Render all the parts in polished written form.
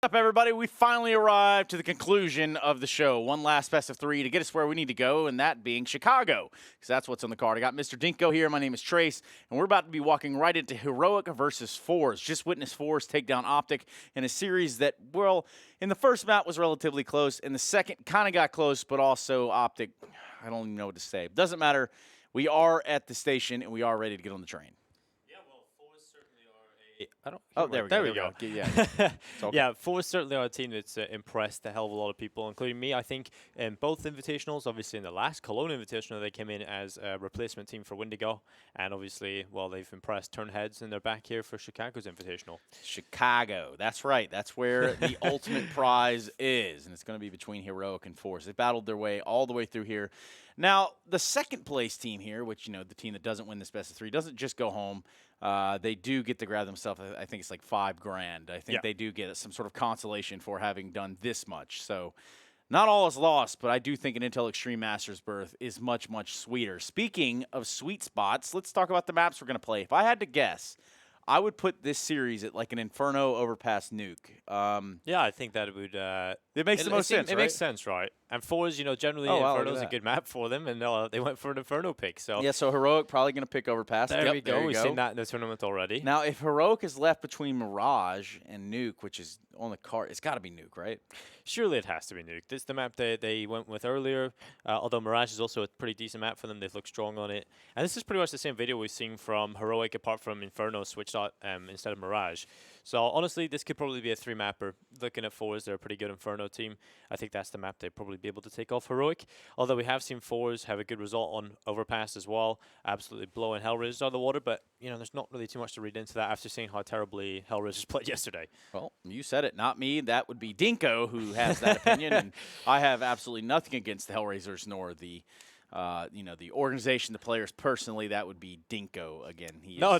up, everybody? We finally arrived to the conclusion of the show. One last best of 3 to get us where we need to go, and that being Chicago, because that's what's on the card. I got Mr. Dinko here. My name is Trace, and we're about to be walking right into Heroic versus forZe. Just witnessed forZe take down Optic in a series that, well, in the first map was relatively close. In the second, kind of got close, but also Optic, I don't even know what to say. Doesn't matter. We are at the station, and we are ready to get on the train. There we go. Yeah, okay. Yeah, forZe certainly are a team that's impressed a hell of a lot of people, including me. I think in both Invitationals, obviously in the last Cologne Invitational, they came in as a replacement team for Wendigo, and obviously, well, they've impressed turn heads, and they're back here for Chicago's Invitational. Chicago, that's right. That's where the ultimate prize is, and it's going to be between Heroic and forZe. They battled their way all the way through here. Now, the second place team here, which, you know, the team that doesn't win this best of 3, doesn't just go home. They do get to grab themselves, I think it's like $5,000. I think they do get some sort of consolation for having done this much. So not all is lost, but I do think an Intel Extreme Masters berth is much, much sweeter. Speaking of sweet spots, let's talk about the maps we're going to play. If I had to guess, I would put this series at like an Inferno overpass nuke. Yeah, I think that would... it makes the most sense, It makes sense, right? And forZe, you know, generally Inferno is a good map for them, and they went for an Inferno pick. So yeah, so Heroic probably going to pick overpass. There we go. We've seen that in the tournament already. Now, if Heroic is left between Mirage and Nuke, which is on the card, it's got to be Nuke, right? Surely it has to be Nuke. This is the map they went with earlier, although Mirage is also a pretty decent map for them. They've looked strong on it. And this is pretty much the same video we've seen from Heroic, apart from Inferno switched out instead of Mirage. So honestly, this could probably be a 3-mapper. Looking at forZe, they're a pretty good Inferno team. I think that's the map they'd probably be able to take off Heroic. Although we have seen forZe have a good result on Overpass as well, absolutely blowing Hellraisers out of the water. But you know, there's not really too much to read into that after seeing how terribly Hellraisers played yesterday. Well, you said it, not me. That would be Dinko who has that opinion, and I have absolutely nothing against the Hellraisers nor the. You know, the organization, the players personally, that would be Dinko again. No.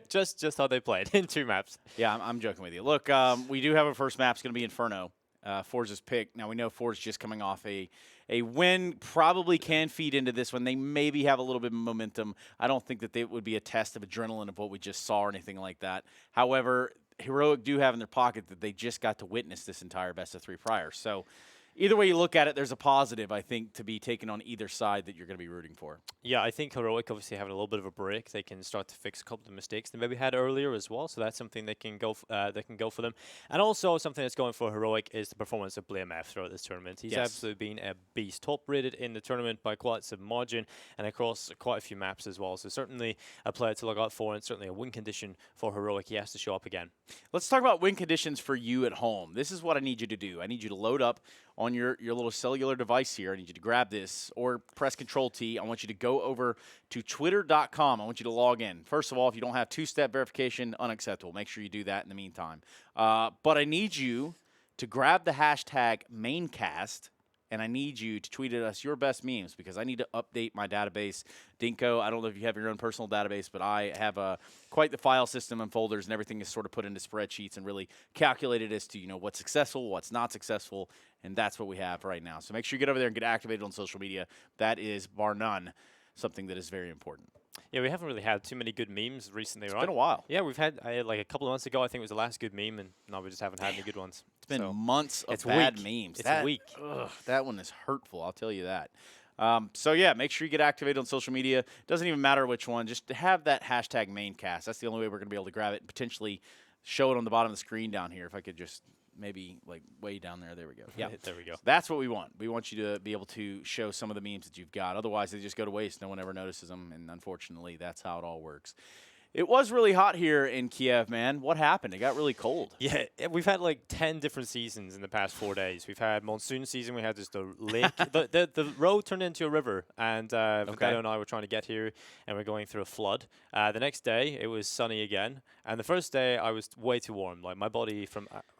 just how they played in 2 maps. Yeah, I'm joking with you. Look, we do have our first map's going to be Inferno. forZe's pick. Now, we know forZe just coming off a win, probably can feed into this one. They maybe have a little bit of momentum. I don't think that it would be a test of adrenaline of what we just saw or anything like that. However, Heroic do have in their pocket that they just got to witness this entire best of 3 prior. So either way you look at it, there's a positive, I think, to be taken on either side that you're going to be rooting for. Yeah, I think Heroic obviously having a little bit of a break. They can start to fix a couple of mistakes they maybe had earlier as well. So that's something they can go for them. And also something that's going for Heroic is the performance of BlameF throughout this tournament. He's absolutely been a beast. Top rated in the tournament by quite some margin and across quite a few maps as well. So certainly a player to look out for, and certainly a win condition for Heroic. He has to show up again. Let's talk about win conditions for you at home. This is what I need you to do. I need you to load up on your little cellular device here. I need you to grab this or press Control-T. I want you to go over to twitter.com. I want you to log in. First of all, if you don't have 2-step verification, unacceptable. Make sure you do that in the meantime. But I need you to grab the hashtag Maincast, and I need you to tweet at us your best memes because I need to update my database. Dinko, I don't know if you have your own personal database, but I have quite the file system and folders, and everything is sort of put into spreadsheets and really calculated as to, you know, what's successful, what's not successful, and that's what we have right now. So make sure you get over there and get activated on social media. That is, bar none, something that is very important. Yeah, we haven't really had too many good memes recently, right? It's been a while. Yeah, we've had like a couple of months ago, I think it was the last good meme, and now we just haven't had any good ones. It's been months of bad memes. It's a week. That one is hurtful, I'll tell you that. So, yeah, make sure you get activated on social media. Doesn't even matter which one. Just have that hashtag Maincast. That's the only way we're going to be able to grab it and potentially show it on the bottom of the screen down here. If I could just maybe, like, way down there. There we go. Yeah, there we go. That's what we want. We want you to be able to show some of the memes that you've got. Otherwise, they just go to waste. No one ever notices them, and unfortunately, that's how it all works. It was really hot here in Kiev, man. What happened? It got really cold. Yeah, we've had like 10 different seasons in the past 4 days. We've had monsoon season. We had just a lake. the road turned into a river, and Vegeta and I were trying to get here, and we're going through a flood. The next day, it was sunny again. And the first day, I was way too warm. Like, my body,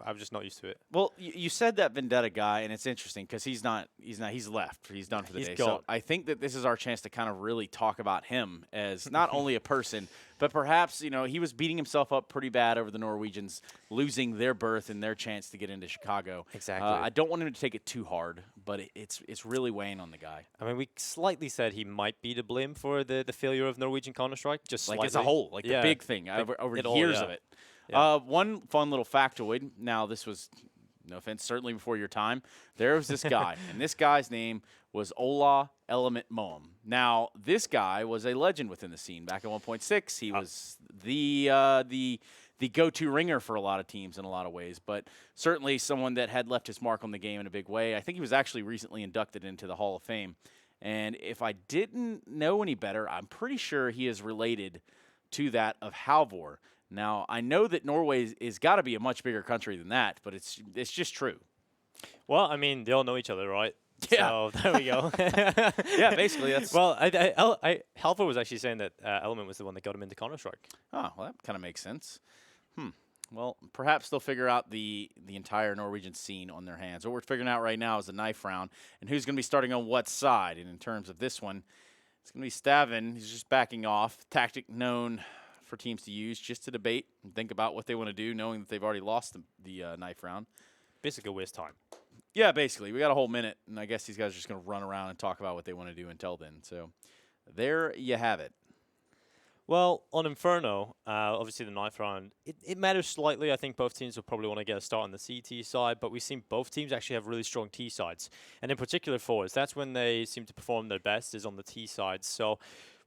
I'm just not used to it. Well, you said that Vendetta guy, and it's interesting because he's left. He's done for the day. Gone. So I think that this is our chance to kind of really talk about him as not only a person, but perhaps, you know, he was beating himself up pretty bad over the Norwegians losing their berth and their chance to get into Chicago. Exactly. I don't want him to take it too hard, but it's really weighing on the guy. I mean, we slightly said he might be to blame for the failure of Norwegian Counter-Strike. Just like slightly. as a whole, like the big thing over years of it. Yeah. One fun little factoid. Now, this was, no offense, certainly before your time. There was this guy, and this guy's name was Ola Element Moem. Now, this guy was a legend within the scene. Back at 1.6, he was the go-to ringer for a lot of teams in a lot of ways, but certainly someone that had left his mark on the game in a big way. I think he was actually recently inducted into the Hall of Fame. And if I didn't know any better, I'm pretty sure he is related to that of Halvor. Now, I know that Norway is got to be a much bigger country than that, but it's just true. Well, I mean, they all know each other, right? Yeah. So there we go. Yeah, basically that's. Well, Halvor was actually saying that Element was the one that got him into Counter-Strike. Oh, well, that kind of makes sense. Well, perhaps they'll figure out the entire Norwegian scene on their hands. What we're figuring out right now is the knife round and who's going to be starting on what side. And in terms of this one, it's going to be Stavin. He's just backing off. Tactic known for teams to use just to debate and think about what they want to do, knowing that they've already lost the knife round. Basically, waste time. Yeah, basically. We got a whole minute, and I guess these guys are just going to run around and talk about what they want to do until then. So there you have it. Well, on Inferno, obviously the knife round, it matters slightly. I think both teams will probably want to get a start on the CT side, but we've seen both teams actually have really strong T sides. And in particular forwards, that's when they seem to perform their best, is on the T side. So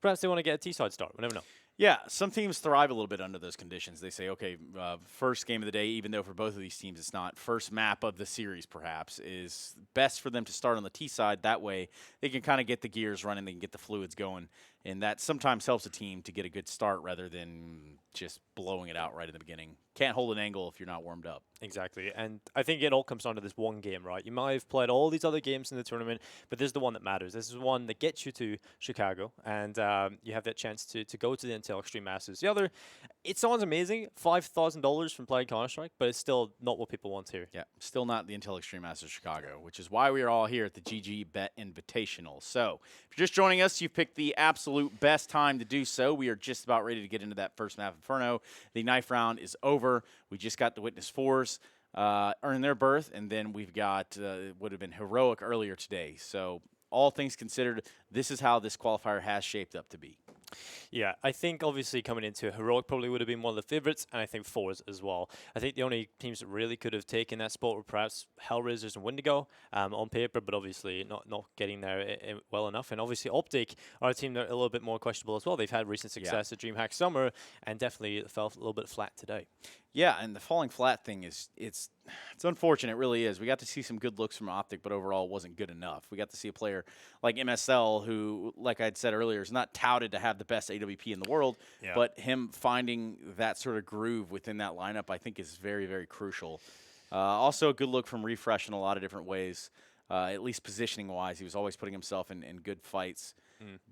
perhaps they want to get a T side start. We never know. Yeah, some teams thrive a little bit under those conditions. They say, okay, first game of the day, even though for both of these teams it's not, first map of the series perhaps, is best for them to start on the T side. That way they can kind of get the gears running, they can get the fluids going, and that sometimes helps a team to get a good start rather than just blowing it out right in the beginning. Can't hold an angle if you're not warmed up. Exactly, and I think it all comes down to this one game, right? You might have played all these other games in the tournament, but this is the one that matters. This is one that gets you to Chicago, and you have that chance to go to the Intel Extreme Masters. The other, it sounds amazing, $5,000 from playing Counter-Strike, but it's still not what people want here. Yeah, still not the Intel Extreme Masters Chicago, which is why we are all here at the GG.Bet Invitational. So, if you're just joining us, you've picked the absolute best time to do so. We are just about ready to get into that first map, Inferno. The knife round is over. We just got the witness fours earn their berth, and then we've got would have been heroic earlier today. So all things considered, this is how this qualifier has shaped up to be. Yeah, I think obviously coming into Heroic probably would have been one of the favorites, and I think forZe as well. I think the only teams that really could have taken that spot were perhaps Hellraisers and Wendigo on paper, but obviously not getting there well enough. And obviously Optic are a team that are a little bit more questionable as well. They've had recent success at DreamHack Summer and definitely fell a little bit flat today. Yeah, and the falling flat thing is it's unfortunate, it really is. We got to see some good looks from Optic, but overall it wasn't good enough. We got to see a player like MSL who, like I'd said earlier, is not touted to have the best AWP in the world, but him finding that sort of groove within that lineup I think is very, very crucial. Also a good look from Refresh in a lot of different ways, at least positioning-wise. He was always putting himself in good fights,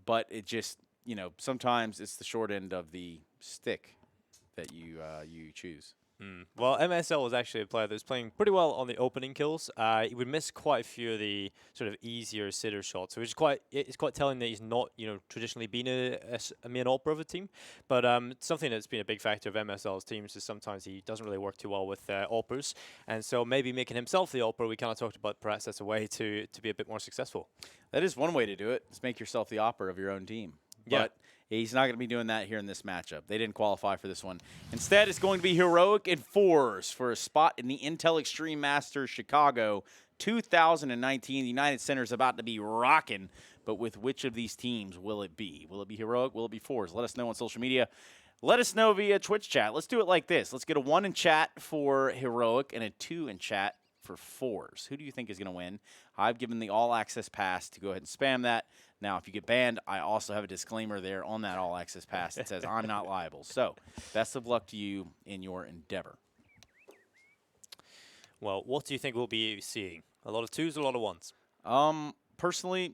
but it just, you know, sometimes it's the short end of the stick that you choose. Well, MSL was actually a player that was playing pretty well on the opening kills. He would miss quite a few of the sort of easier sitter shots, which is it's quite telling that he's not, you know, traditionally been a main AWPer of a team. But something that's been a big factor of MSL's teams is sometimes he doesn't really work too well with AWPers, and so maybe making himself the AWPer, we kind of talked about perhaps that's a way to be a bit more successful. That is one way to do it. Is make yourself the AWPer of your own team. Yeah. But he's not going to be doing that here in this matchup. They didn't qualify for this one. Instead, it's going to be Heroic and forZe for a spot in the Intel Extreme Masters Chicago 2019. The United Center is about to be rocking, but with which of these teams will it be? Will it be Heroic? Will it be forZe? Let us know on social media. Let us know via Twitch chat. Let's do it like this. Let's get a 1 in chat for Heroic and a 2 in chat for forZe. Who do you think is going to win? I've given the all-access pass to go ahead and spam that. Now, if you get banned, I also have a disclaimer there on that all-access pass that says I'm not liable. So, best of luck to you in your endeavor. Well, what do you think we'll be seeing? A lot of 2s, a lot of 1s? Personally,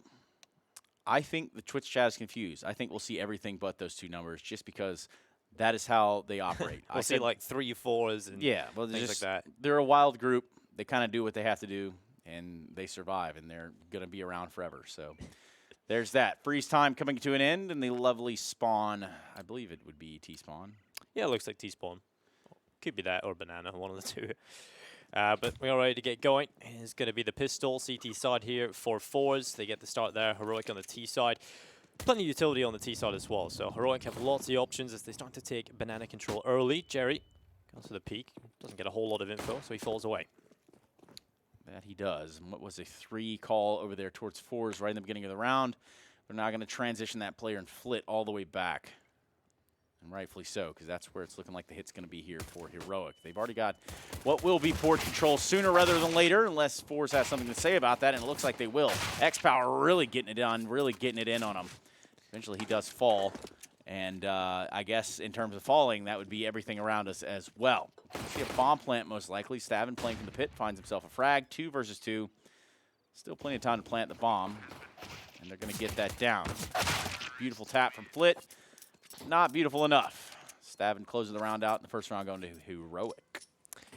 I think the Twitch chat is confused. I think we'll see everything but those 2 numbers just because that is how they operate. We'll see like 3 4s and things like that. They're a wild group. They kind of do what they have to do, and they survive, and they're going to be around forever. So there's that. Freeze time coming to an end, and the lovely spawn, I believe it would be T-spawn. Yeah, it looks like T-spawn. Could be that or banana, one of the 2. But we're all ready to get going. It's going to be the pistol CT side here for forZe. They get the start there. Heroic on the T side. Plenty of utility on the T side as well. So Heroic have lots of options as they start to take banana control early. Jerry. Goes for the peek. Doesn't get a whole lot of info, so he falls away. That he does. And what was a 3 call over there towards forZe right in the beginning of the round. They're now going to transition that player and flit all the way back. And rightfully so, because that's where it's looking like the hit's going to be here for Heroic. They've already got what will be port control sooner rather than later, unless forZe has something to say about that, and it looks like they will. X-Power really getting it on, really getting it in on him. Eventually he does fall, and I guess in terms of falling, that would be everything around us as well. See a bomb plant most likely. Stavin playing from the pit, finds himself a frag. 2 versus 2. Still plenty of time to plant the bomb, and they're going to get that down. Beautiful tap from Flit. Not beautiful enough. Stavin closing the round out in the first round, going to Heroic.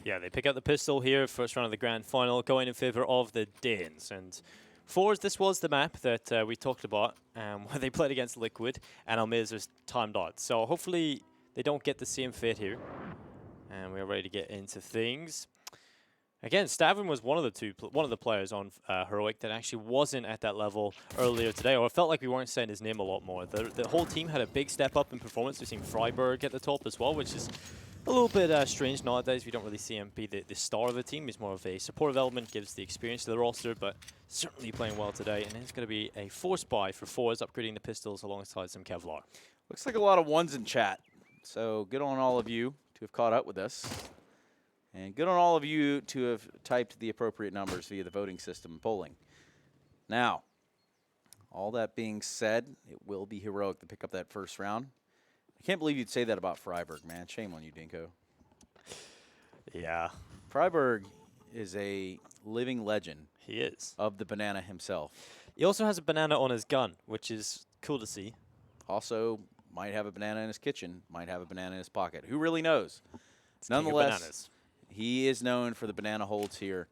Yeah, they pick up the pistol here, first round of the grand final, going in favor of the Danes. And forZe, this was the map that we talked about, where they played against Liquid, and Almazer's timed out. So hopefully they don't get the same fate here. And we are ready to get into things. Again, Stavin was one of the players on Heroic that actually wasn't at that level earlier today, or it felt like we weren't saying his name a lot more. The whole team had a big step up in performance. We've seen Freiburg at the top as well, which is a little bit strange nowadays. We don't really see him be the star of the team. He's more of a supportive element, gives the experience to the roster, but certainly playing well today. And it's going to be a force buy for forZe, upgrading the pistols alongside some Kevlar. Looks like a lot of ones in chat, so good on all of you to have caught up with us. And good on all of you to have typed the appropriate numbers via the voting system polling. Now, all that being said, it will be Heroic to pick up that first round. I can't believe you'd say that about Freiburg, man. Shame on you, Dinko. Yeah. Freiburg is a living legend. He is. Of the banana himself. He also has a banana on his gun, which is cool to see. Also, might have a banana in his kitchen, might have a banana in his pocket. Who really knows? It's Nonetheless, he is known for the banana holds here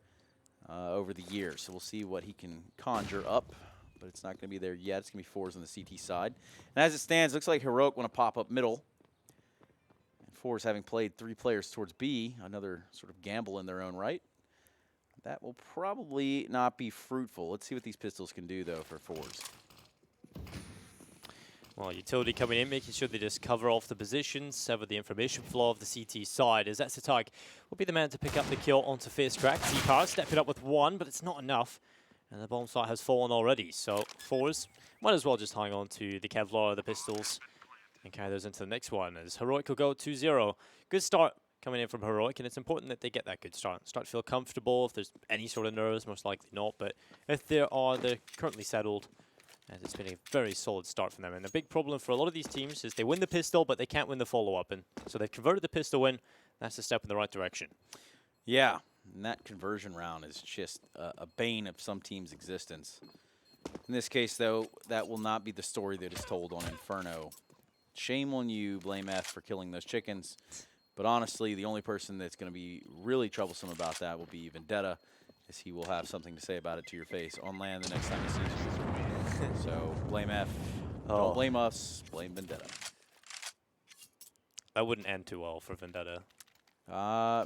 over the years. So we'll see what he can conjure up, but it's not going to be there yet. It's going to be forZe on the CT side. And as it stands, looks like Heroic want to pop up middle. And forZe having played 3 players towards B, another sort of gamble in their own right. That will probably not be fruitful. Let's see what these pistols can do, though, for forZe. Well, utility coming in, making sure they just cover off the positions, sever the information flow of the CT side, as Zetsatark will be the man to pick up the kill onto FaceCrack. Z-Car stepping up with 1, but it's not enough. And the bomb site has fallen already, so forZe might as well just hang on to the Kevlar, the pistols, and carry those into the next one, as Heroic will go 2-0. Good start coming in from Heroic, and it's important that they get that good start. Start to feel comfortable. If there's any sort of nerves, most likely not, but if there are, they're currently settled. And it's been a very solid start from them. And the big problem for a lot of these teams is they win the pistol, but they can't win the follow-up. And so they've converted the pistol win. That's a step in the right direction. Yeah, and that conversion round is just a bane of some team's existence. In this case, though, that will not be the story that is told on Inferno. Shame on you, Blame F, for killing those chickens. But honestly, the only person that's going to be really troublesome about that will be Vendetta, as he will have something to say about it to your face on land the next time he sees you. So, blame F. Don't blame us. Blame Vendetta. That wouldn't end too well for Vendetta.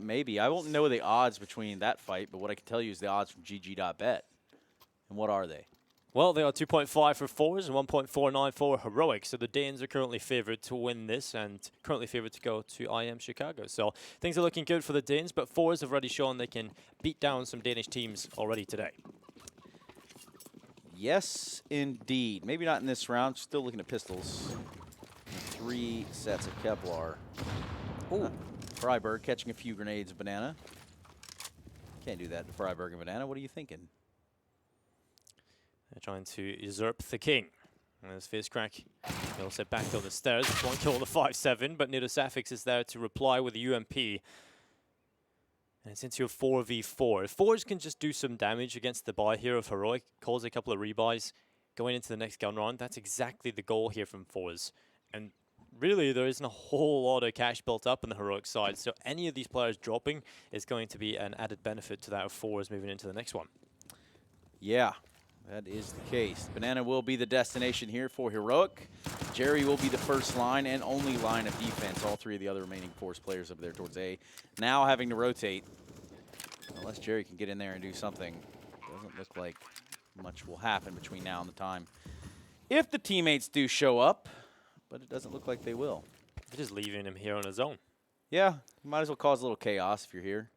Maybe. I won't know the odds between that fight, but what I can tell you is the odds from GG.Bet. And what are they? Well, they are 2.5 for forZe and 1.49 for Heroic. So the Danes are currently favored to win this and currently favored to go to IEM Chicago. So things are looking good for the Danes, but forZe have already shown they can beat down some Danish teams already today. Yes, indeed. Maybe not in this round. Still looking at pistols. 3 sets of Kevlar. Ooh. Freiburg catching a few grenades of banana. Can't do that to Freiburg and banana. What are you thinking? They're trying to usurp the king. And there's FaceCrack. He'll set back down the stairs. It's 1 kill on the 5-7, but Nido Safix is there to reply with a UMP. And it's into a 4v4. If forZe can just do some damage against the buy here of Heroic, cause a couple of rebuys, going into the next gun round, that's exactly the goal here from forZe. And really, there isn't a whole lot of cash built up on the Heroic side, so any of these players dropping is going to be an added benefit to that of forZe moving into the next one. Yeah, that is the case. Banana will be the destination here for Heroic. Jerry will be the first line and only line of defense. All 3 of the other remaining force players over there towards A now having to rotate. Unless Jerry can get in there and do something, doesn't look like much will happen between now and the time. If the teammates do show up, but it doesn't look like they will. They're just leaving him here on his own. Yeah, you might as well cause a little chaos if you're here.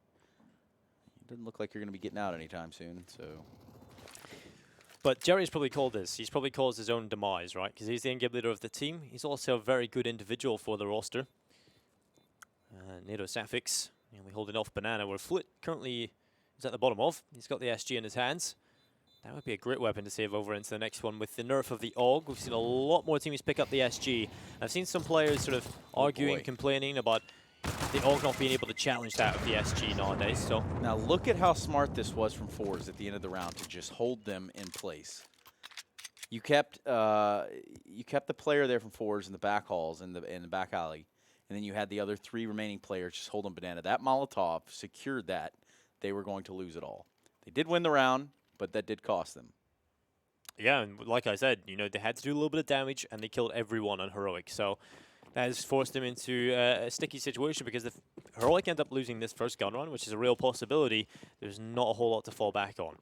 It doesn't look like you're going to be getting out anytime soon, so. But Jerry's probably called this. He's probably caused his own demise, right? Because he's the in-game leader of the team. He's also a very good individual for the roster. Nado Safix, only holding off Banana, where Flit currently is at the bottom of. He's got the SG in his hands. That would be a great weapon to save over into the next one with the nerf of the AUG. We've seen a lot more teams pick up the SG. I've seen some players sort of arguing, complaining about the AUG not being able to challenge that of the SG nowadays. So now look at how smart this was from forZe at the end of the round to just hold them in place. You kept the player there from forZe in the back halls in the back alley, and then you had the other 3 remaining players just holding Banana. That Molotov secured that they were going to lose it all. They did win the round, but that did cost them. Yeah, and like I said, you know, they had to do a little bit of damage, and they killed everyone on Heroic. So that has forced them into a sticky situation because if Heroic end up losing this first gun run, which is a real possibility, there's not a whole lot to fall back on.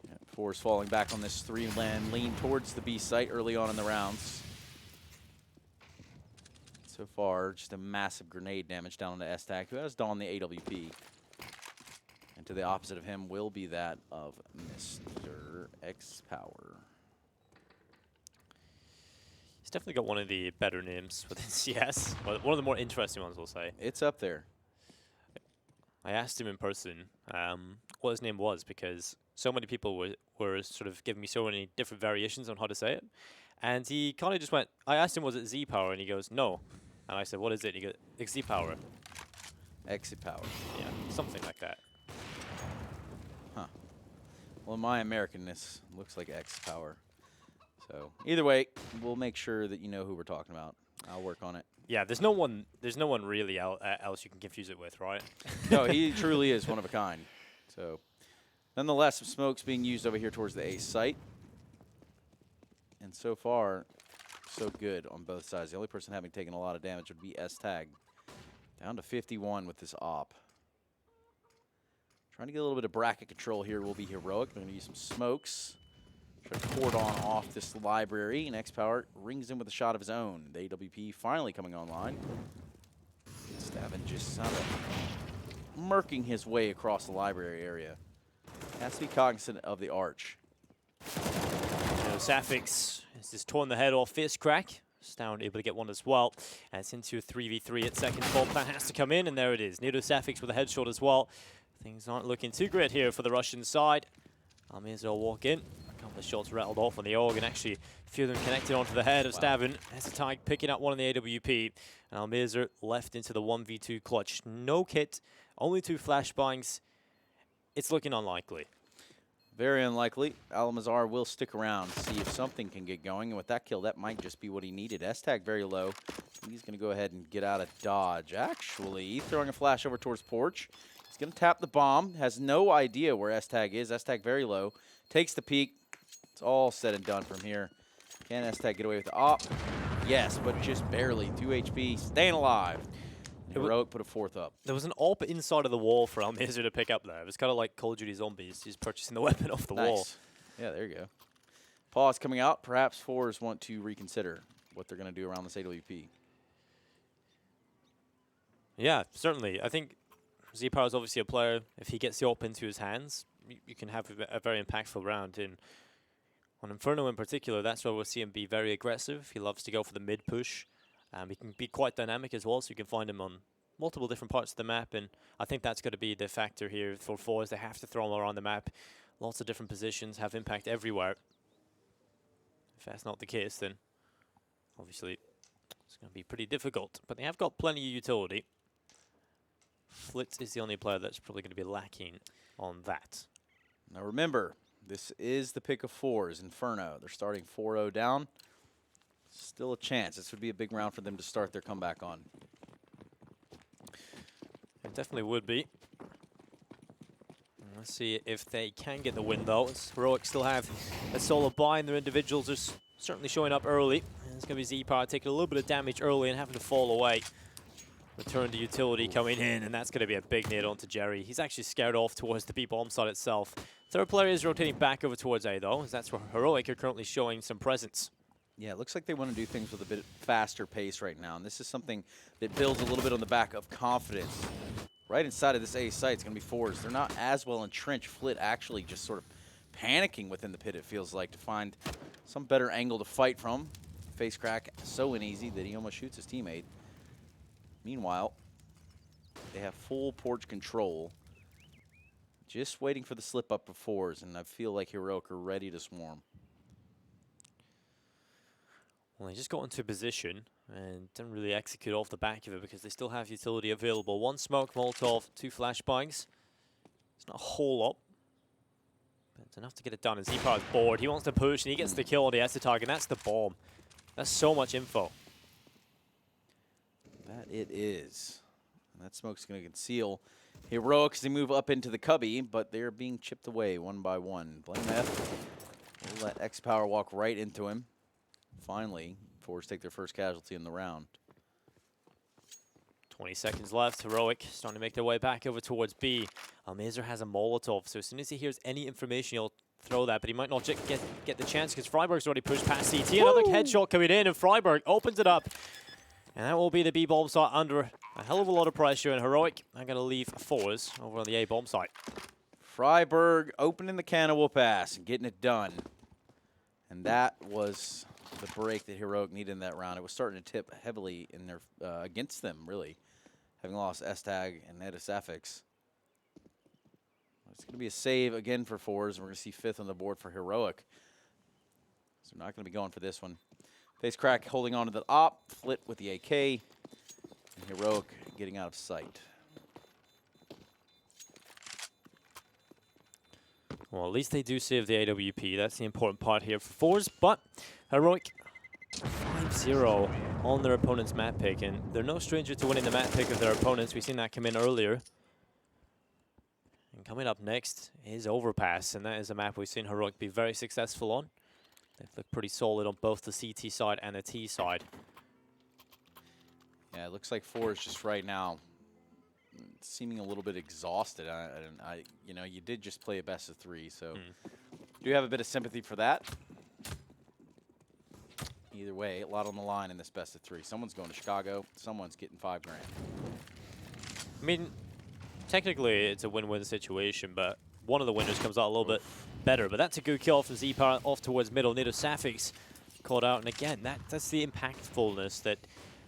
Yeah, forZe falling back on this 3-man lean towards the B site early on in the rounds. So far, just a massive grenade damage down on the S-Tag, who has donned the AWP. And to the opposite of him will be that of Mr. X Power. He's definitely got one of the better names within CS. One of the more interesting ones, we'll say. It's up there. I asked him in person what his name was because so many people were sort of giving me so many different variations on how to say it. And he kind of just went, I asked him, was it Z Power? And he goes, no. And I said, what is it? And he goes, X Power. X Power. Yeah, something like that. Huh. Well, my Americanness looks like X Power. So either way, we'll make sure that you know who we're talking about. I'll work on it. Yeah, there's no one really else you can confuse it with, right? No, he truly is one of a kind. So nonetheless, some smoke's being used over here towards the A site. And so far, so good on both sides. The only person having taken a lot of damage would be S-Tag. Down to 51 with this op. Trying to get a little bit of bracket control here will be Heroic. They're going to use some smokes. Try to cordon off this library. And X-Power rings in with a shot of his own. The AWP finally coming online. Stavin just sort of murking his way across the library area. Has to be cognizant of the arch. Safix has just torn the head off Fist Crack. Stound able to get one as well. And it's into a 3v3 at second. Ball plan has to come in, and there it is. Nado Safix with a headshot as well. Things aren't looking too great here for the Russian side. Almirza will walk in. A couple of shots rattled off on the AUG, and actually a few of them connected onto the head of Stavin. As a tag picking up one on the AWP. And Almirza left into the 1v2 clutch. No kit, only 2 flashbangs. It's looking unlikely. Very unlikely. Almazar will stick around, see if something can get going. And with that kill, that might just be what he needed. S-Tag very low. He's going to go ahead and get out of dodge. Actually, throwing a flash over towards Porch. He's going to tap the bomb. Has no idea where S-Tag is. S-Tag very low. Takes the peek. It's all said and done from here. Can S-Tag get away with the op? Yes, but just barely. 2 HP, staying alive. Heroic put a 4th up. There was an AWP inside of the wall for Almirza to pick up there. It was kind of like Call of Duty Zombies. He's purchasing the weapon off the wall. Yeah, there you go. Pause coming out. Perhaps forZe want to reconsider what they're going to do around this AWP. Yeah, certainly. I think Z-Power is obviously a player. If he gets the AWP into his hands, you can have a very impactful round. On Inferno in particular, that's where we'll see him be very aggressive. He loves to go for the mid push. He can be quite dynamic as well, so you can find him on multiple different parts of the map, and I think that's going to be the factor here for forZe. They have to throw him around the map. Lots of different positions, have impact everywhere. If that's not the case, then obviously it's going to be pretty difficult. But they have got plenty of utility. Flitz is the only player that's probably going to be lacking on that. Now remember, this is the pick of forZe, Inferno. They're starting 4-0 down. Still a chance. This would be a big round for them to start their comeback on. It definitely would be. Let's see if they can get the win, though. As Heroic still have a solo buy, and their individuals are certainly showing up early. And it's going to be Z-Power taking a little bit of damage early and having to fall away. Return to utility coming in, and that's going to be a big nade onto Jerry. He's actually scared off towards the B-bomb side itself. Third player is rotating back over towards A, though, as that's where Heroic are currently showing some presence. Yeah, it looks like they want to do things with a bit faster pace right now, and this is something that builds a little bit on the back of confidence. Right inside of this A site, it's going to be forZe. They're not as well entrenched. Flit actually just sort of panicking within the pit, it feels like, to find some better angle to fight from. Face crack so uneasy that he almost shoots his teammate. Meanwhile, they have full porch control. Just waiting for the slip up of forZe, and I feel like Heroic are ready to swarm. Well, they just got into position and didn't really execute off the back of it because they still have utility available. 1 smoke, Molotov, 2 flashbangs. It's not a whole lot, but it's enough to get it done. And Z-Power's bored. He wants to push, and he gets the kill on the Estetag, and that's the bomb. That's so much info. That it is. And that smoke's going to conceal Heroic as they move up into the cubby, but they're being chipped away one by one. BlameF will let X-Power walk right into him. Finally, forZe take their first casualty in the round. 20 seconds left. Heroic starting to make their way back over towards B. Almazer has a Molotov, so as soon as he hears any information, he'll throw that, but he might not get the chance because Freiburg's already pushed past CT. Another headshot coming in, and Freiburg opens it up. And that will be the B bomb site under a hell of a lot of pressure, and Heroic are going to leave forZe over on the A bomb site. Freiburg opening the can of whoop-ass and getting it done. And that was the break that Heroic needed in that round. It was starting to tip heavily in their against them, really, having lost Estag and Edisafix. It's going to be a save again for forZe, and we're going to see 5th on the board for Heroic. So we're not going to be going for this one. Face crack holding on to the op, Flit with the AK, and Heroic getting out of sight. Well, at least they do save the AWP. That's the important part here for forZe, but Heroic 5-0 on their opponent's map pick, and they're no stranger to winning the map pick of their opponents. We've seen that come in earlier. And coming up next is Overpass, and that is a map we've seen Heroic be very successful on. They've looked pretty solid on both the CT side and the T side. Yeah, it looks like forZe just right now seeming a little bit exhausted. You know, you did just play a best of 3, so do have a bit of sympathy for that. Either way, a lot on the line in this best of 3. Someone's going to Chicago. Someone's getting $5 grand. I mean, technically it's a win-win situation, but one of the winners comes out a little bit better. But that's a good kill from Z-Power off towards middle. Nidosafix caught out, and again, that's the impactfulness that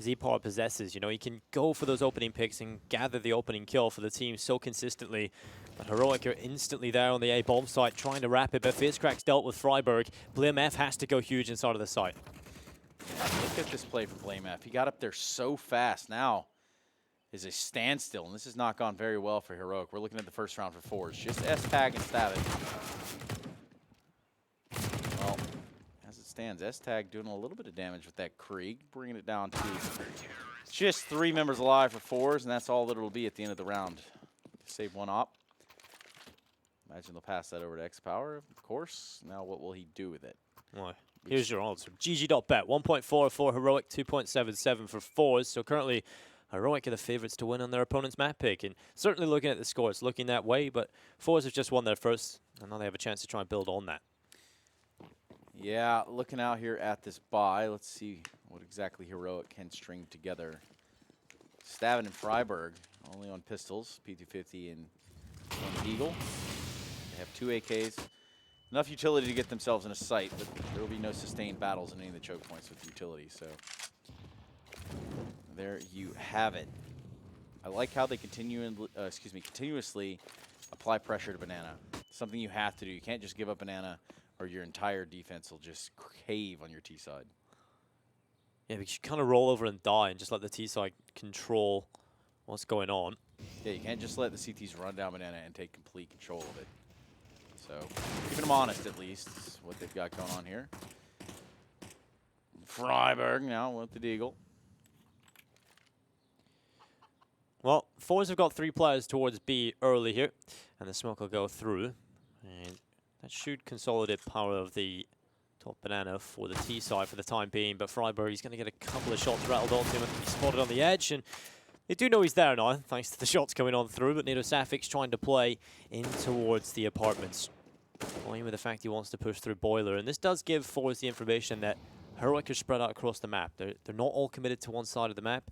Z-Power possesses. You know, he can go for those opening picks and gather the opening kill for the team so consistently. But Heroic are instantly there on the A bomb site trying to wrap it, but Fizzcrack's dealt with Freiburg. BlameF has to go huge inside of the site. Yeah, look at this play from BlameF. He got up there so fast. Now is a standstill, and this has not gone very well for Heroic. We're looking at the first round for forZe. Just S-Tag and stab it. Well, as it stands, S-Tag doing a little bit of damage with that Krieg, bringing it down to just 3 members alive for forZe, and that's all that it'll be at the end of the round. Save 1 op. Imagine they'll pass that over to X-Power, of course. Now what will he do with it? Well, here's your answer. GG.Bet, 1.4 for Heroic, 2.77 for forZe. So currently, Heroic are the favorites to win on their opponent's map pick. And certainly looking at the score, it's looking that way. But forZe have just won their first, and now they have a chance to try and build on that. Yeah, looking out here at this buy, let's see what exactly Heroic can string together. Stavin and Freiburg, only on pistols, P250 and one Eagle. They have 2 AKs. Enough utility to get themselves in a sight, but there will be no sustained battles in any of the choke points with utility, so there you have it. I like how they continuously apply pressure to Banana. Something you have to do. You can't just give up Banana or your entire defense will just cave on your T side. Yeah, because you kind of roll over and die and just let the T side control what's going on. Yeah, you can't just let the CTs run down Banana and take complete control of it. So, keeping them honest at least is what they've got going on here. Freiburg now with the Deagle. Well, forZe have got 3 players towards B early here, and the smoke will go through. And that should consolidate power of the top Banana for the T side for the time being, but Freiburg, he's going to get a couple of shots rattled onto him and be spotted on the edge, and they do know he's there now, thanks to the shots coming on through, but Nidosafix trying to play in towards the apartments. Playing with the fact he wants to push through Boiler, and this does give forZe the information that Heroic are spread out across the map. They're not all committed to one side of the map.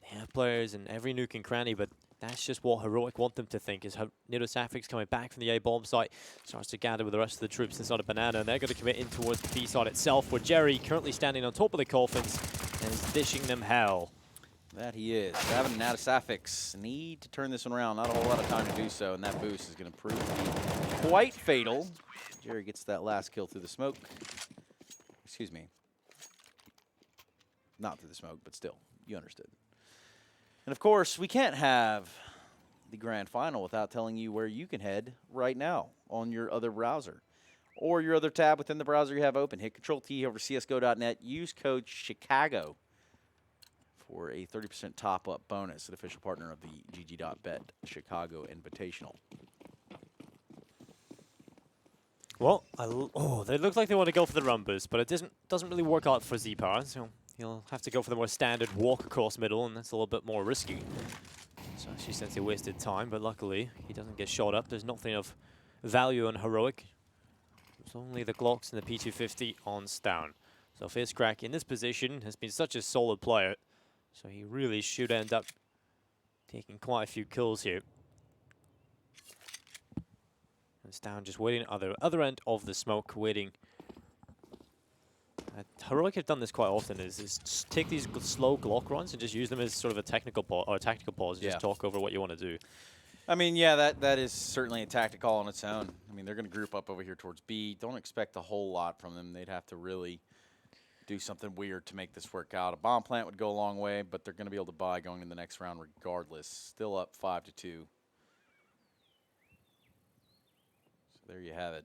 They have players in every nook and cranny, but that's just what Heroic want them to think. Is Nidosafix coming back from the A bomb site, starts to gather with the rest of the troops inside of Banana, and they're going to commit in towards the B side itself, where Jerry currently standing on top of the coffins and is dishing them hell. That he is. Davin and Nidosafix need to turn this one around. Not a whole lot of time to do so, and that boost is going to prove to be quite fatal. Jerry gets that last kill through the smoke. Excuse me. Not through the smoke, but still, you understood. And of course, we can't have the grand final without telling you where you can head right now on your other browser or your other tab within the browser you have open. Hit Control-T over csgo.net. Use code Chicago for a 30% top-up bonus, an official partner of the GG.Bet Chicago Invitational. Well, they look like they want to go for the run boost, but it doesn't really work out for Z-Power, so he'll have to go for the more standard walk across middle, and that's a little bit more risky. So she says he wasted time, but luckily he doesn't get shot up. There's nothing of value on Heroic. It's only the Glocks and the P250 on Stown. So FizzCrack in this position has been such a solid player, so he really should end up taking quite a few kills here. And Stown just waiting at the other end of the smoke, waiting. Heroic have done this quite often, is just take these slow Glock runs and just use them as sort of a technical pause, or a tactical pause, and just talk over what you want to do. I mean, yeah, that is certainly a tactic all on its own. I mean, they're going to group up over here towards B. Don't expect a whole lot from them. They'd have to really do something weird to make this work out. A bomb plant would go a long way, but they're going to be able to buy going in the next round regardless. Still up 5-2. So there you have it.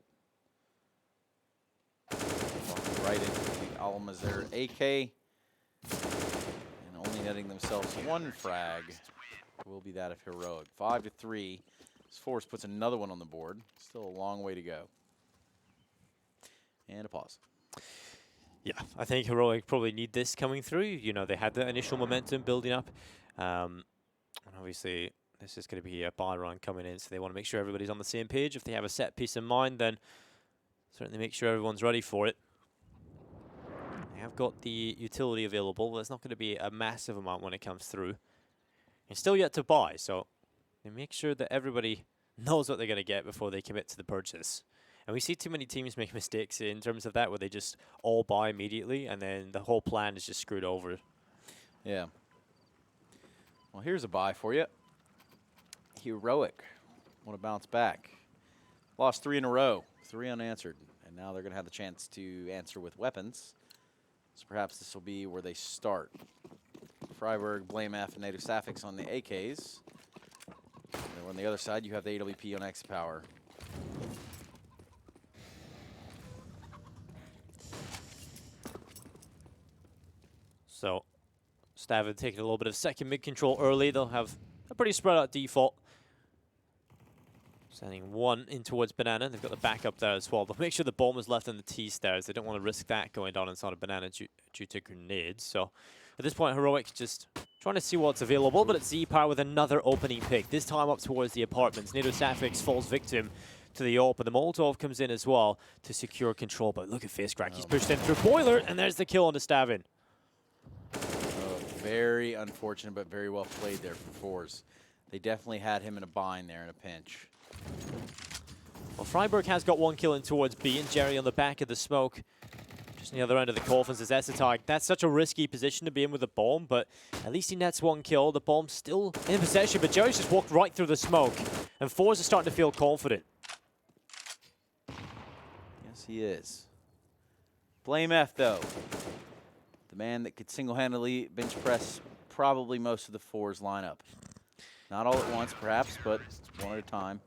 Right into the Almazir AK. And only netting themselves one frag will be that of Heroic. 5-3. This force puts another one on the board. Still a long way to go. And a pause. Yeah, I think Heroic probably need this coming through. You know, they had the initial momentum building up. And obviously, this is going to be a buy run coming in, so they want to make sure everybody's on the same page. If they have a set piece in mind, then certainly make sure everyone's ready for it. They have got the utility available, but it's not going to be a massive amount when it comes through. It's still yet to buy, so they make sure that everybody knows what they're going to get before they commit to the purchase. And we see too many teams make mistakes in terms of that, where they just all buy immediately, and then the whole plan is just screwed over. Yeah. Well, here's a buy for you. Heroic want to bounce back. Lost 3 in a row, 3 unanswered, and now they're going to have the chance to answer with weapons. So perhaps this will be where they start. Freiburg, Blame F, and Nidosafix on the AKs. And then on the other side, you have the AWP on X-Power. So, Stavin taking a little bit of second mid-control early. They'll have a pretty spread out default. Sending one in towards Banana. They've got the backup there as well. But make sure the bomb is left on the T stairs. They don't want to risk that going down inside of Banana due to grenades. So, at this point, Heroic just trying to see what's available. But it's Z-Power with another opening pick. This time up towards the apartments. Nidosafix falls victim to the AWP, and the Molotov comes in as well to secure control. But look at FizzCrack. He's pushed in through Boiler, and there's the kill on the Stavin. Very unfortunate, but very well played there for forZe. They definitely had him in a bind there in a pinch. Well, Freiburg has got one kill in towards B, and Jerry on the back of the smoke. Just on the other end of the coffins is Esatag. That's such a risky position to be in with a bomb, but at least he nets one kill. The bomb's still in possession, but Jerry's just walked right through the smoke, and forZe is starting to feel confident. Yes, he is. Blame F, though. The man that could single-handedly bench press probably most of the forZe lineup. Not all at once, perhaps, but one at a time.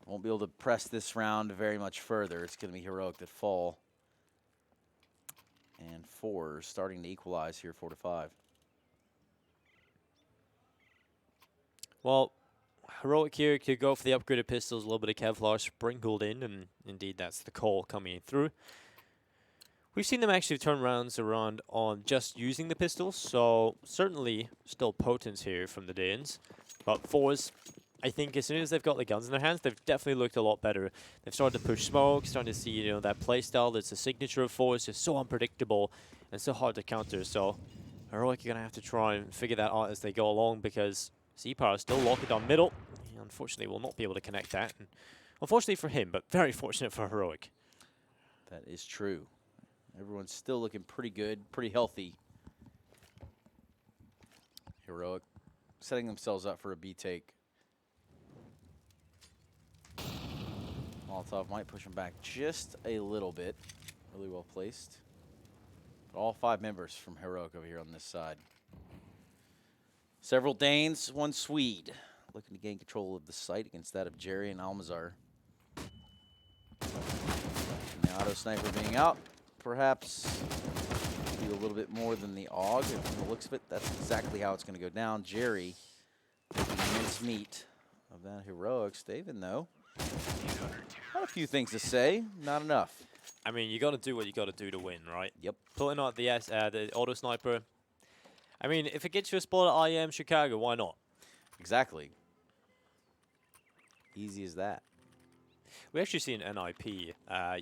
Won't be able to press this round very much further. It's going to be Heroic that fall. And forZe starting to equalize here, 4-5. Well, Heroic here could go for the upgraded pistols, a little bit of Kevlar sprinkled in, and indeed that's the call coming through. We've seen them actually turn rounds around on just using the pistols, so certainly still potent here from the Danes. But forZe I think as soon as they've got the guns in their hands, they've definitely looked a lot better. They've started to push smoke, starting to see, you know, that play style that's a signature of forZe, just so unpredictable and so hard to counter. So Heroic are going to have to try and figure that out as they go along, because Z-Power is still locking down middle. He unfortunately will not be able to connect that. And unfortunately for him, but very fortunate for Heroic. That is true. Everyone's still looking pretty good, pretty healthy. Heroic setting themselves up for a B take. Molotov might push him back just a little bit. Really well placed. But all 5 members from Heroic over here on this side. Several Danes, 1 Swede. Looking to gain control of the site against that of Jerry and Almazar. And the auto sniper being out. Perhaps do a little bit more than the AUG. From the looks of it, that's exactly how it's going to go down. Jerry making mince meat of that Heroic. Staven, though, had a few things to say, not enough. I mean, you got to do what you got to do to win, right? Yep. Pulling out the auto sniper. I mean, if it gets you a spot at IEM Chicago, why not? Exactly. Easy as that. We actually see an NIP.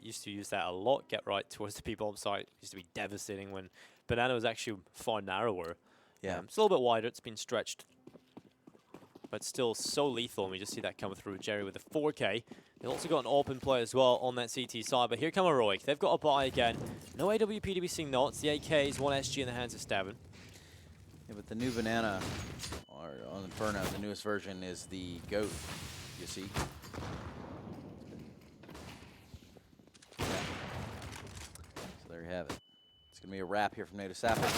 Used to use that a lot, get right towards the people on site. Used to be devastating when Banana was actually far narrower. Yeah. It's a little bit wider. It's been stretched. But still so lethal. And we just see that coming through. Jerry with a 4K. They've also got an open play as well on that CT side. But here come Heroic. They've got a buy again. No AWP to be seen, though. It's the AKs, 1 SG in the hands of Stabbin. Yeah, but the new Banana, or on Inferno, the newest version is the GOAT, you see. Yeah. So there you have it. It's going to be a wrap here from Native Sapper.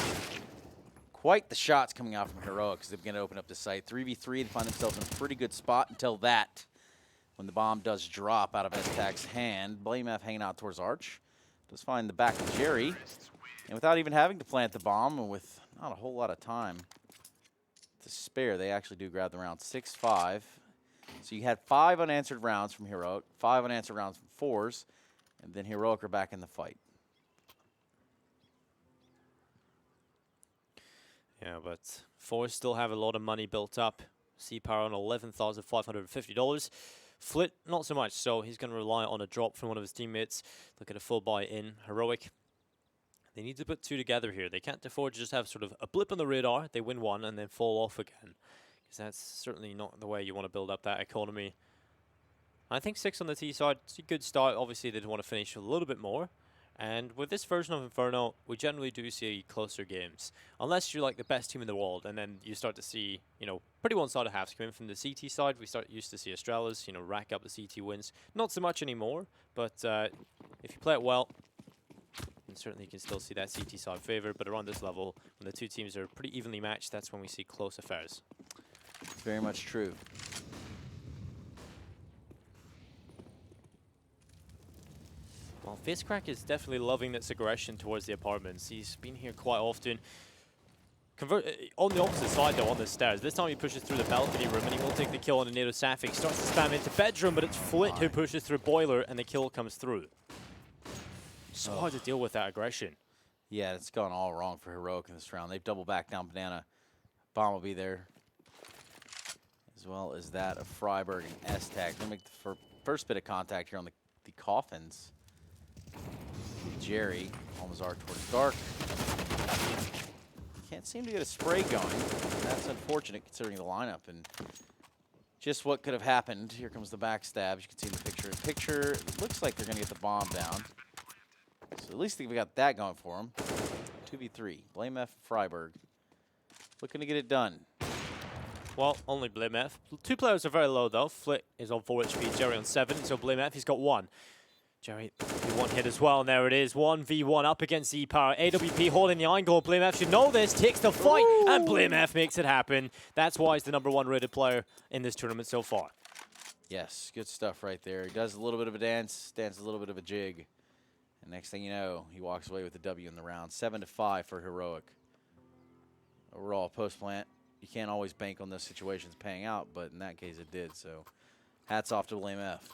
Quite the shots coming out from Heroic as they begin to open up the site. 3v3, they find themselves in a pretty good spot until that. When the bomb does drop out of S-Tac's hand, Blame F hanging out towards Arch. Does find the back of Jerry. And without even having to plant the bomb, and with not a whole lot of time to spare, they actually do grab the round 6-5. So you had 5 unanswered rounds from Heroic, 5 unanswered rounds from forZe, and then Heroic are back in the fight. Yeah, but forZe still have a lot of money built up. C-Power on $11,550. Flit, not so much, so he's going to rely on a drop from one of his teammates. Look at a full buy in. Heroic, they need to put 2 together here. They can't afford to just have sort of a blip on the radar. They win 1 and then fall off again, because that's certainly not the way you want to build up that economy. I think 6 on the T side, it's a good start. Obviously, they'd want to finish a little bit more. And with this version of Inferno, we generally do see closer games. Unless you're like the best team in the world, and then you start to see, you know, pretty one-sided halves come in from the CT side. We used to see Astralis, you know, rack up the CT wins. Not so much anymore, but if you play it well, then certainly you can still see that CT side favor. But around this level, when the 2 teams are pretty evenly matched, that's when we see close affairs. Very much true. Well, FaceCrack is definitely loving this aggression towards the apartments. He's been here quite often. On the opposite side, though, on the stairs. This time he pushes through the balcony room, and he will take the kill on a Nato Safik. Starts to spam into bedroom, but it's Flit who pushes through boiler, and the kill comes through. So hard to deal with that aggression. Yeah, it's gone all wrong for Heroic in this round. They've double back down Banana. Bomb will be there, as well as that of Freiberg and S-Tac. They make the first bit of contact here on the coffins. Jerry, Almazar towards Dark. Can't seem to get a spray going. That's unfortunate considering the lineup and just what could have happened. Here comes the backstab. You can see in the picture. It looks like they're going to get the bomb down. So at least we got that going for them. 2v3. Blame F Freiberg. Looking to get it done. Well, only Blame F. 2 players are very low, though. Flit is on 4 HP, Jerry on 7, so Blame F, he's got 1. Jerry, 1 hit as well, and there it is. 1v1 up against Z-Power. AWP holding the angle. Blame F should know this, takes the fight, and Blame F makes it happen. That's why he's the #1 rated player in this tournament so far. Yes, good stuff right there. He does a little bit of a dance, a little bit of a jig. And next thing you know, he walks away with the W in the round. 7-5 for Heroic. Overall, post-plant, you can't always bank on those situations paying out, but in that case it did. So hats off to Blame F.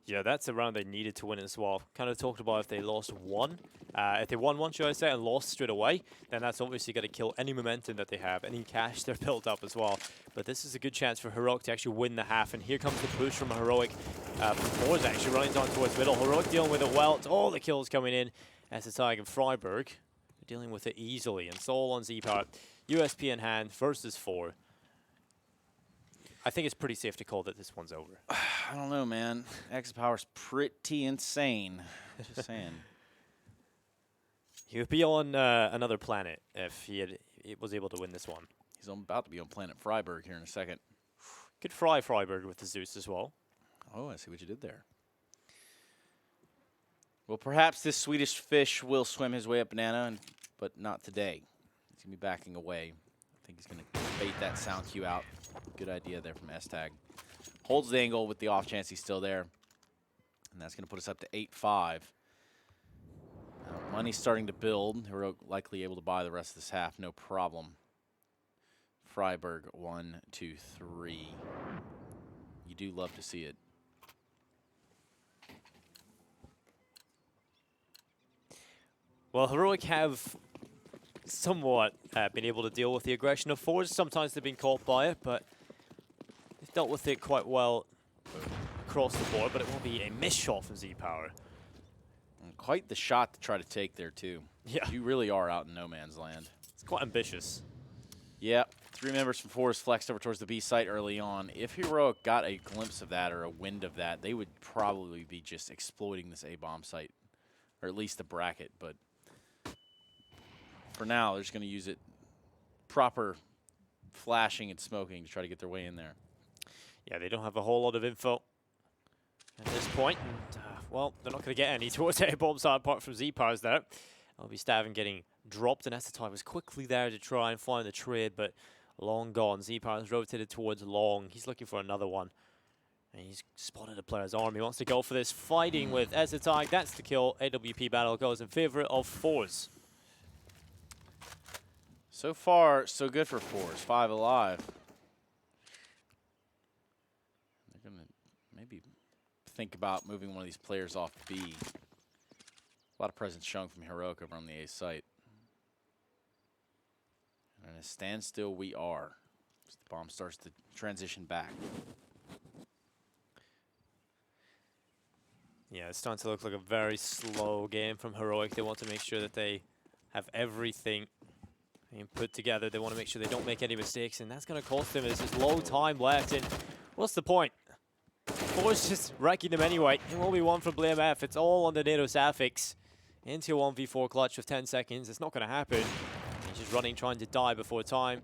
Yeah, that's a round they needed to win as well. Kind of talked about if they lost one. If they won one, should I say, and lost straight away, then that's obviously going to kill any momentum that they have, any cash they're built up as well. But this is a good chance for Heroic to actually win the half. And here comes the push from Heroic. forZe actually running down towards middle. Heroic dealing with it well. It's all the kills coming in. As the Tiger Freiburg dealing with it easily. And it's all on Z-Power. USP in hand versus 4. I think it's pretty safe to call that this one's over. I don't know, man. X-Power's pretty insane. Just saying. He would be on another planet if he was able to win this one. He's about to be on planet Freiburg here in a second. Could fry Freiburg with the Zeus as well. Oh, I see what you did there. Well, perhaps this Swedish fish will swim his way up banana, but not today. He's going to be backing away. I think he's going to bait that sound cue out. Good idea there from S-Tag. Holds the angle with the off chance he's still there. And that's going to put us up to 8-5. Money's starting to build. Heroic likely able to buy the rest of this half, no problem. Freiburg, 1, 2, 3. You do love to see it. Well, Heroic have somewhat been able to deal with the aggression of forZe. Sometimes they've been caught by it, but they've dealt with it quite well across the board. But it will be a missed shot from Z-Power. And quite the shot to try to take there, too. Yeah. You really are out in no man's land. It's quite ambitious. Yeah, 3 members from forZe flexed over towards the B site early on. If Heroic got a glimpse of that or a wind of that, they would probably be just exploiting this A-bomb site, or at least the bracket. But for now, they're just going to use it proper flashing and smoking to try to get their way in there. Yeah, they don't have a whole lot of info at this point. And, well, they're not going to get any towards A-bomb side apart from Z-Powers there. I'll be Stavin getting dropped, and Estetai was quickly there to try and find the trade, but long gone. Z-Powers rotated towards long. He's looking for another one. And he's spotted a player's arm. He wants to go for this. Fighting with Estetai. That's the kill. AWP battle goes in favor of forZe. So far, so good for forZe. 5 alive. They're going to maybe think about moving one of these players off B. A lot of presence shown from Heroic over on the A site. And in a standstill we are. As the bomb starts to transition back. Yeah, it's starting to look like a very slow game from Heroic. They want to make sure that they have everything put together. They want to make sure they don't make any mistakes, and that's going to cost them. There's low time left, and what's the point? forZe just wrecking them anyway. It will be one from BlameF. It's all on the NATO Sapphics. Into a 1v4 clutch with 10 seconds. It's not going to happen. He's just running, trying to die before time.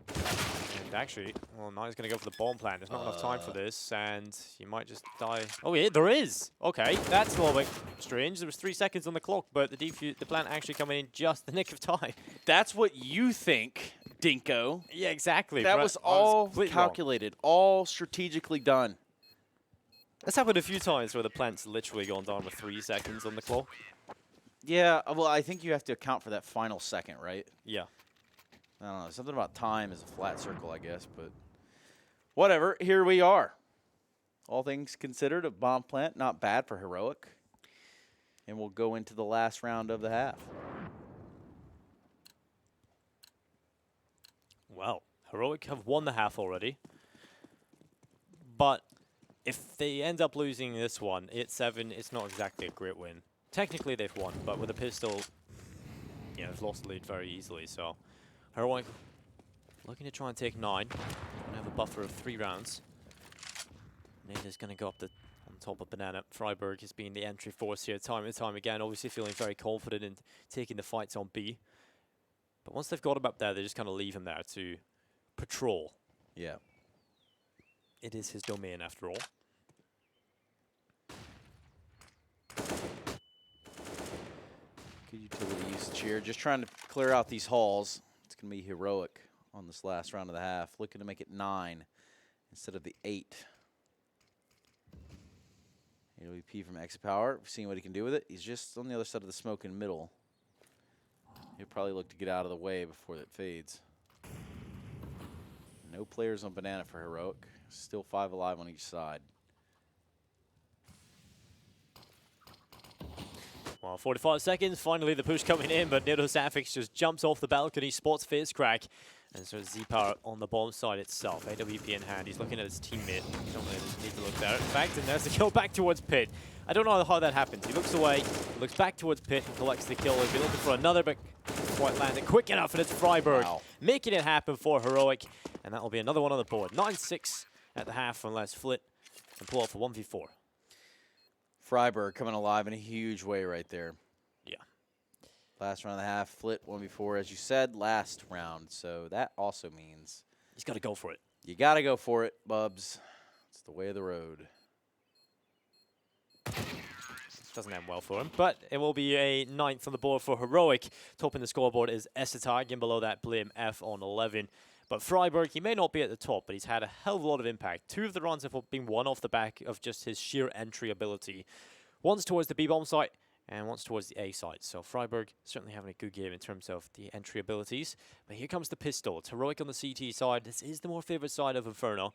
And actually, well, now he's going to go for the bomb plant. There's not enough time for this, and he might just die. Oh, yeah, there is. Okay, that's a little bit strange. There was 3 seconds on the clock, but the plant actually coming in just the nick of time. That's what you think, Dinko. Yeah, exactly. That was all calculated, all strategically done. That's happened a few times where the plant's literally gone down with 3 seconds on the clock. Yeah, well, I think you have to account for that final second, right? Yeah. I don't know. Something about time is a flat circle, I guess, but whatever. Here we are. All things considered, a bomb plant, not bad for Heroic. And we'll go into the last round of the half. Well, Heroic have won the half already. But if they end up losing this one, 8-7, it's not exactly a great win. Technically, they've won, but with a pistol, yeah, they've lost the lead very easily. So, Heroic looking to try and take 9. Gonna have a buffer of 3 rounds. Nada's gonna go up on top of Banana. Freiburg has been the entry force here time and time again. Obviously, feeling very confident in taking the fights on B. But once they've got him up there, they just kind of leave him there to patrol. Yeah. It is his domain after all. Good utility usage here. Just trying to clear out these halls. It's going to be Heroic on this last round of the half. Looking to make it 9 instead of the 8. AWP from X-Power. Seeing what he can do with it. He's just on the other side of the smoke in middle. He'll probably look to get out of the way before it fades. No players on Banana for Heroic. Still 5 alive on each side. Well, 45 seconds, finally the push coming in, but Nidosafix just jumps off the balcony, spots Face Crack, and so Z-Power on the bomb side itself. AWP in hand, he's looking at his teammate. Don't really need to look there. In fact, and there's the kill back towards Pit. I don't know how that happens. He looks away, looks back towards Pit, and collects the kill. He's been looking for another, but quite landed quick enough, and it's Freiburg making it happen for Heroic, and that will be another one on the board. 9-6 at the half, unless Flit can pull off a 1v4. Freiburg coming alive in a huge way right there. Yeah. Last round of the half, Flit 1v4, as you said, last round. So that also means He's got to go for it. you got to go for it, Bubs. It's the way of the road. Doesn't end well for him, but it will be a 9th on the board for Heroic. Topping the scoreboard is Essetag, and below that Blame F on 11. But Freiburg, he may not be at the top, but he's had a hell of a lot of impact. 2 of the runs have been won off the back of just his sheer entry ability. One's towards the B-bomb site, and one's towards the A site. So Freiburg certainly having a good game in terms of the entry abilities. But here comes the pistol. It's Heroic on the CT side. This is the more favored side of Inferno.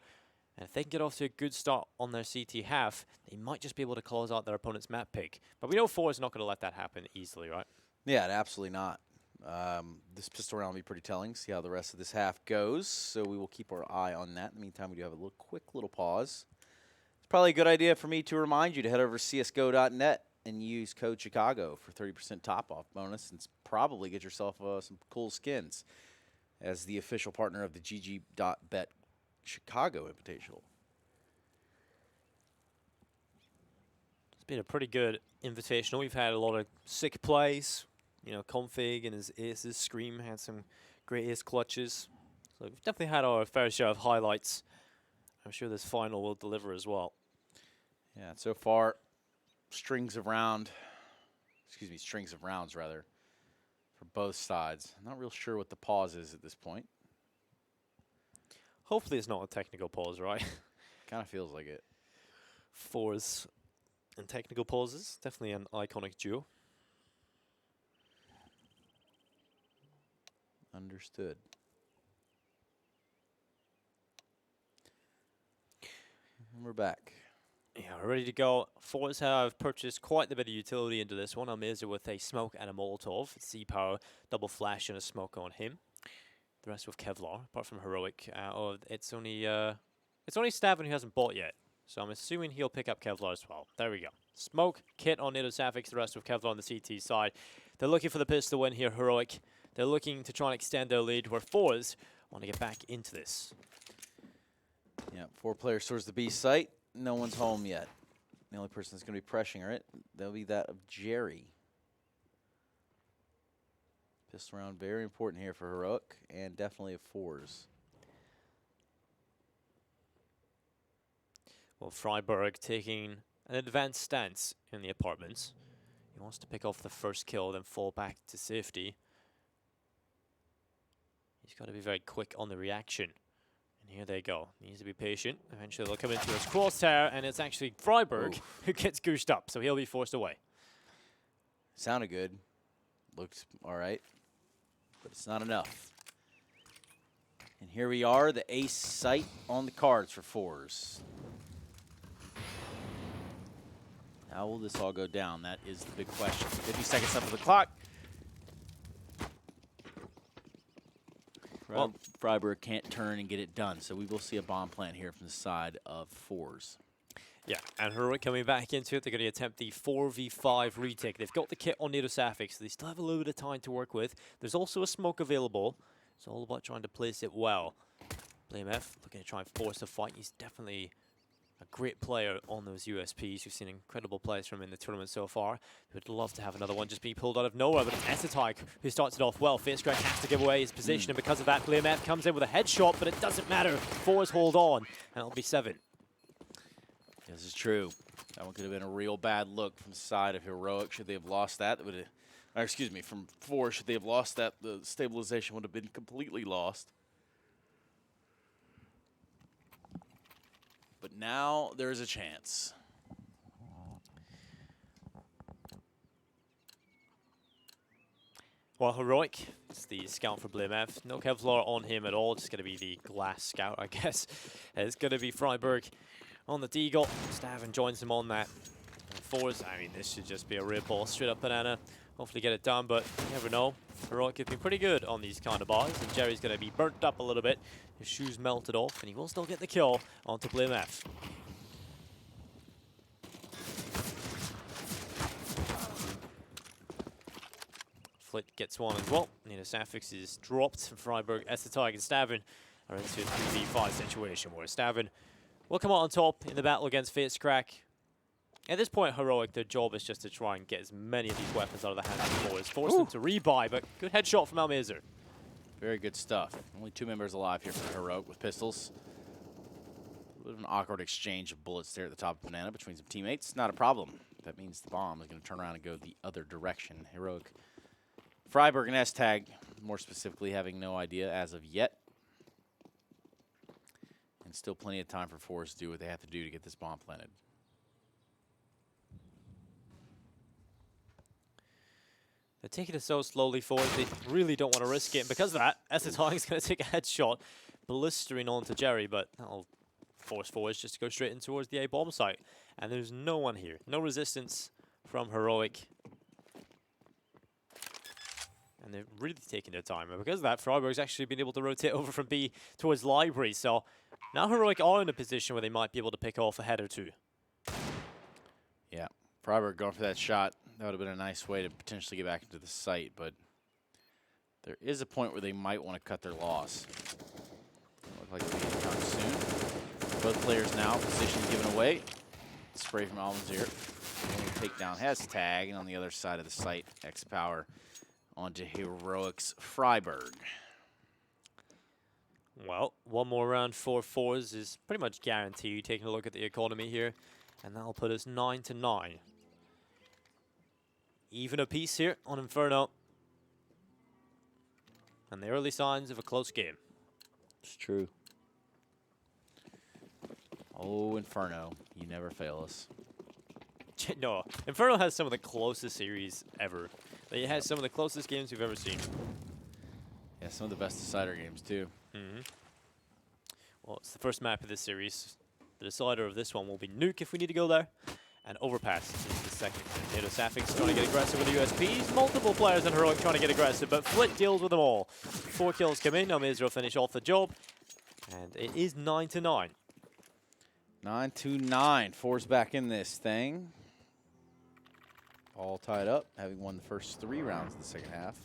And if they can get off to a good start on their CT half, they might just be able to close out their opponent's map pick. But we know forZe is not going to let that happen easily, right? Yeah, absolutely not. This pistol round will be pretty telling. See how the rest of this half goes. So we will keep our eye on that. In the meantime, we do have a quick little pause. It's probably a good idea for me to remind you to head over to csgo.net and use code Chicago for 30% top-off bonus, and probably get yourself some cool skins as the official partner of the GG.Bet Chicago Invitational. It's been a pretty good invitational. We've had a lot of sick plays. You know, Config and his aces, Scream had some great ace clutches. So we've definitely had our fair share of highlights. I'm sure this final will deliver as well. Yeah, so far, strings of rounds rather, for both sides. I'm not real sure what the pause is at this point. Hopefully it's not a technical pause, right? Kind of feels like it. forZe and technical pauses, definitely an iconic duo. Understood. And we're back. Yeah, we're ready to go. forZe have purchased quite a bit of utility into this one. Amazing with a smoke and a Molotov. Z-Power, double flash and a smoke on him. The rest with Kevlar, apart from Heroic. It's only Stavin who hasn't bought yet. So I'm assuming he'll pick up Kevlar as well. There we go. Smoke, Kit on Nidosafix, the rest with Kevlar on the CT side. They're looking for the pistol win here, Heroic. They're looking to try and extend their lead, where forZe want to get back into this. Yeah, 4 players towards the B site. No one's home yet. The only person that's going to be pressuring it, that'll be that of Jerry. Pistol round, very important here for Heroic, and definitely a forZe. Well, Freiburg taking an advanced stance in the apartments. He wants to pick off the first kill, then fall back to safety. He's got to be very quick on the reaction. And here they go. He needs to be patient. Eventually they'll come into his crosshair, and it's actually Freiburg who gets goosed up, so he'll be forced away. Sounded good. Looked all right. But it's not enough. And here we are, the ace site on the cards for forZe. How will this all go down? That is the big question. 50 seconds up on the clock. Well, Freiburg can't turn and get it done, so we will see a bomb plant here from the side of forZe. Yeah, and Heroic coming back into it. They're going to attempt the 4v5 retake. They've got the kit on Nidosafix, so they still have a little bit of time to work with. There's also a smoke available. It's all about trying to place it well. Blame F looking to try and force a fight. He's definitely a great player on those USPs. We've seen incredible plays from him in the tournament so far. Would love to have another one just being pulled out of nowhere, but it's Essetag who starts it off well. FaceCrack has to give away his position, and because of that, Blame F comes in with a headshot, but it doesn't matter. forZe hold on, and it'll be 7. This is true. That one could have been a real bad look from the side of Heroic. Should they have lost that, or excuse me, from forZe, should they have lost that, the stabilization would have been completely lost. But now there is a chance. Well, Heroic, it's the scout for Blame F. No Kevlar on him at all. Just going to be the glass scout, I guess. It's going to be Freiburg on the Deagle. Stavin joins him on that. And forZe, I mean, this should just be a rip ball straight up banana. Hopefully get it done, but you never know. Heroic have been pretty good on these kind of bars, and Jerry's going to be burnt up a little bit. His shoes melted off, and he will still get the kill onto BlameF. Flit gets one as well. Safix is dropped. Freiburg, Estetag, and Stavin are into a 3v5 situation where Stavin will come out on top in the battle against FaceCrack. At this point, Heroic, their job is just to try and get as many of these weapons out of the hands of forZe. Force them to rebuy, but good headshot from Almazer. Very good stuff. Only 2 members alive here for Heroic with pistols. A bit of an awkward exchange of bullets there at the top of Banana between some teammates. Not a problem. That means the bomb is going to turn around and go the other direction. Heroic, Freiburg, and S-Tag, more specifically, having no idea as of yet. And still plenty of time for forZe to do what they have to do to get this bomb planted. They're taking it so slowly forward, they really don't want to risk it. And because of that, Estetag is going to take a headshot, blistering onto Jerry, but that'll force forwards just to go straight in towards the A bomb site. And there's no one here. No resistance from Heroic. And they're really taking their time. And because of that, Freiburg's actually been able to rotate over from B towards Library. So now Heroic are in a position where they might be able to pick off a head or two. Yeah, Freiburg going for that shot. That would have been a nice way to potentially get back into the site, but there is a point where they might want to cut their loss. Look like it'll be anytime soon. Both players now, position given away. Spray from Almazer. Takedown has tag, and on the other side of the site, X-Power onto Heroic's Freiburg. Well, one more round for forZe is pretty much guaranteed, taking a look at the economy here, and that'll put us 9-9. Even apiece here on Inferno. And the early signs of a close game. It's true. Oh, Inferno, you never fail us. No, Inferno has some of the closest series ever. It has some of the closest games we've ever seen. Yeah, some of the best decider games, too. Well, it's the first map of this series. The decider of this one will be Nuke if we need to go there. And Overpass is the second. Safix trying to get aggressive with the USPs. Multiple players in Heroic trying to get aggressive, but Flit deals with them all. 4 kills come in. Almazer will finish off the job. And it is 9-9. 9-9. forZe back in this thing. All tied up, having won the first 3 rounds of the second half.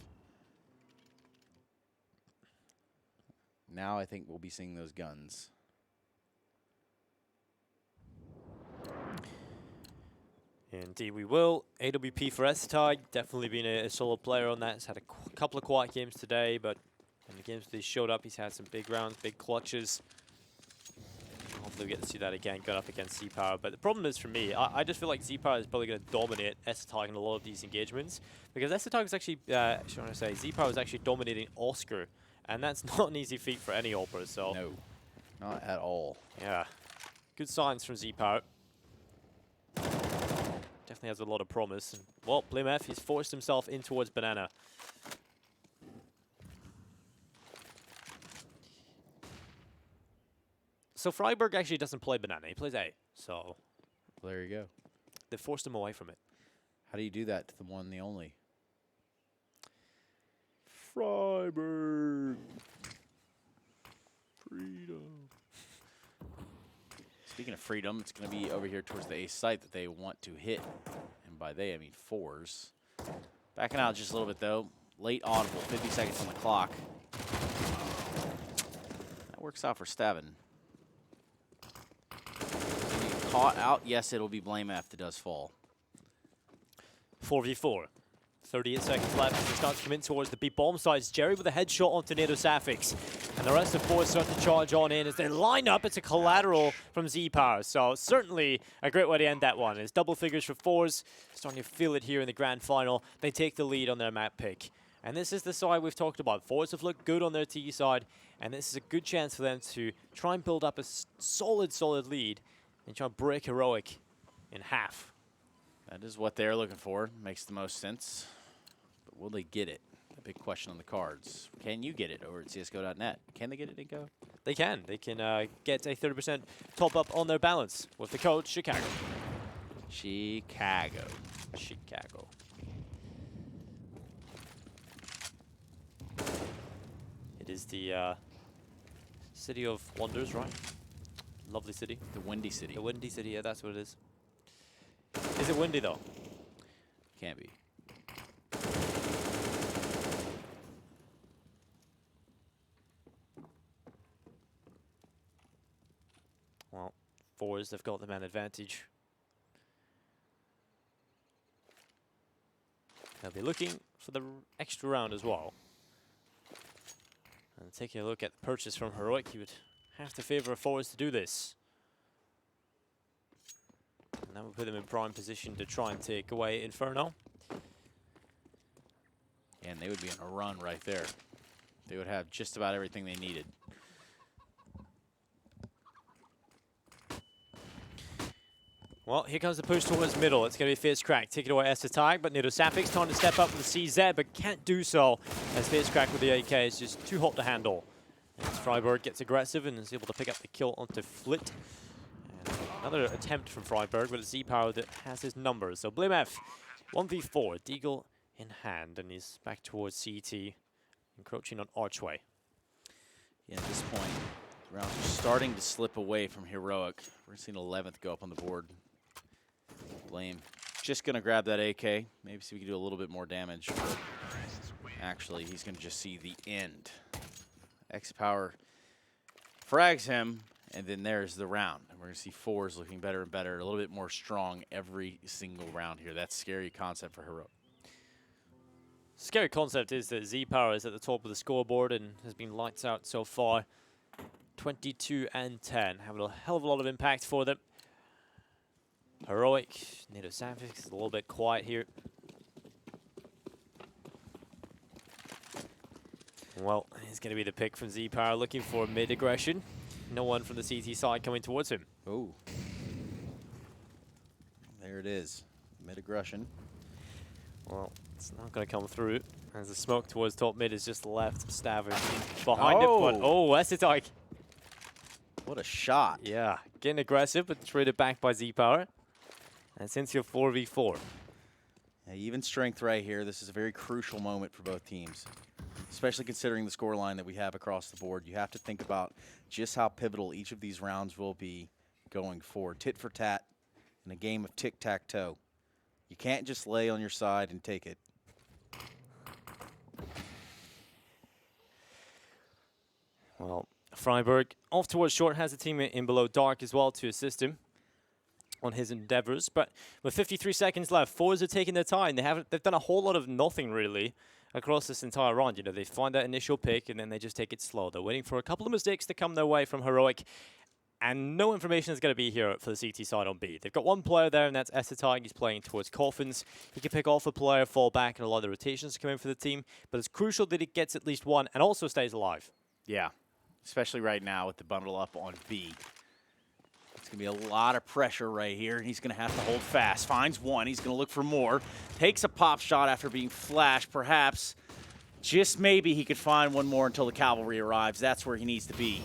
Now I think we'll be seeing those guns. Indeed we will. AWP for Estetag, definitely been a solid player on that. He's had a couple of quiet games today, but in the games that he showed up, he's had some big rounds, big clutches. Hopefully we get to see that again, going up against Z-Power. But the problem is for me, I just feel like Z-Power is probably going to dominate Estetag in a lot of these engagements. Because Estetag is actually, Z-Power is actually dominating Oscar. And that's not an easy feat for any Opera, so. No, not at all. Yeah, good signs from Z-Power. Definitely has a lot of promise. And, well, BlameF, he's forced himself in towards Banana. So Freiburg actually doesn't play Banana, he plays A. So Well, there you go. they forced him away from it. How do you do that to the one and the only? Freiburg. Freedom. Speaking of freedom, it's going to be over here towards the A site that they want to hit. And by they, I mean forZe. Backing out just a little bit, though. Late audible, 50 seconds on the clock. That works out for Stavin. Caught out. Yes, it'll be BlameF that does fall. 4v4. 38 seconds left as he starts to come in towards the B bomb sites. Jerry with a headshot onto Safix. And the rest of forZe start to charge on in as they line up. It's a collateral from Z-Power. So certainly a great way to end that one. It's double figures for forZe. Starting to feel it here in the grand final. They take the lead on their map pick. And this is the side we've talked about. forZe have looked good on their T side. And this is a good chance for them to try and build up a solid lead and try and break Heroic in half. That is what they're looking for. Makes the most sense. But will they get it? The big question on the cards. Can you get it over at csgo.net? Can they get it, Nico? They can. They can get a 30% top up on their balance with the code Chicago. Chicago. Chicago. It is the city of wonders, right? Lovely city. The Windy City. The Windy City, yeah, that's what it is. Is it windy, though? Can't be. Well, forZe, they've got the man advantage. They'll be looking for the extra round as well. And taking a look at the purchase from Heroic, you would have to favor forZe to do this. And that would put them in prime position to try and take away Inferno. And they would be on a run right there. They would have just about everything they needed. Well, here comes the push towards middle. It's going to be FaZeCrack. Take it away esport, but Sapic's trying to step up with the CZ, but can't do so as FaZeCrack with the AK is just too hot to handle. As Freiburg gets aggressive and is able to pick up the kill onto Flit. And another attempt from Freiburg, but it's Z-Power that has his numbers. So BlimF, 1v4, Deagle in hand, and he's back towards CT, encroaching on Archway. Yeah, at this point, rounds are starting to slip away from Heroic. We're seeing 11th go up on the board. Blame. Just going to grab that AK. Maybe see if we can do a little bit more damage. But actually, he's going to just see the end. X-Power frags him, and then there's the round. And we're going to see forZe looking better and better, a little bit more strong every single round here. That's a scary concept for Heroic. Scary concept is that Z-Power is at the top of the scoreboard and has been lights out so far. 22 and 10, having a hell of a lot of impact for them. Heroic, Sapic's is a little bit quiet here. Well, he's going to be the pick from Z-Power, looking for mid-aggression. No one from the CT side coming towards him. Oh. There it is. Mid-aggression. Well, it's not going to come through, as the smoke towards top mid is just left stabbing behind it. But, oh, esport. What a shot. Yeah, getting aggressive, but traded back by Z-Power. And since you're 4v4. Yeah, even strength right here. This is a very crucial moment for both teams, especially considering the scoreline that we have across the board. You have to think about just how pivotal each of these rounds will be going forward. Tit for tat in a game of tic-tac-toe. You can't just lay on your side and take it. Well, Freiburg off towards short, has a teammate in below dark as well to assist him on his endeavors. But with 53 seconds left, forZe are taking their time. They've done a whole lot of nothing really across this entire round. You know, they find that initial pick and then they just take it slow. They're waiting for a couple of mistakes to come their way from Heroic. And no information is going to be here for the CT side on B. They've got one player there, and that's esport. He's playing towards Coffins. He can pick off a player, fall back, and a lot of the rotations come in for the team. But it's crucial that he gets at least one and also stays alive. Yeah, especially right now with the bundle up on B. It's going to be a lot of pressure right here, and he's going to have to hold fast. Finds one. He's going to look for more. Takes a pop shot after being flashed. Perhaps, just maybe, he could find one more until the cavalry arrives. That's where he needs to be.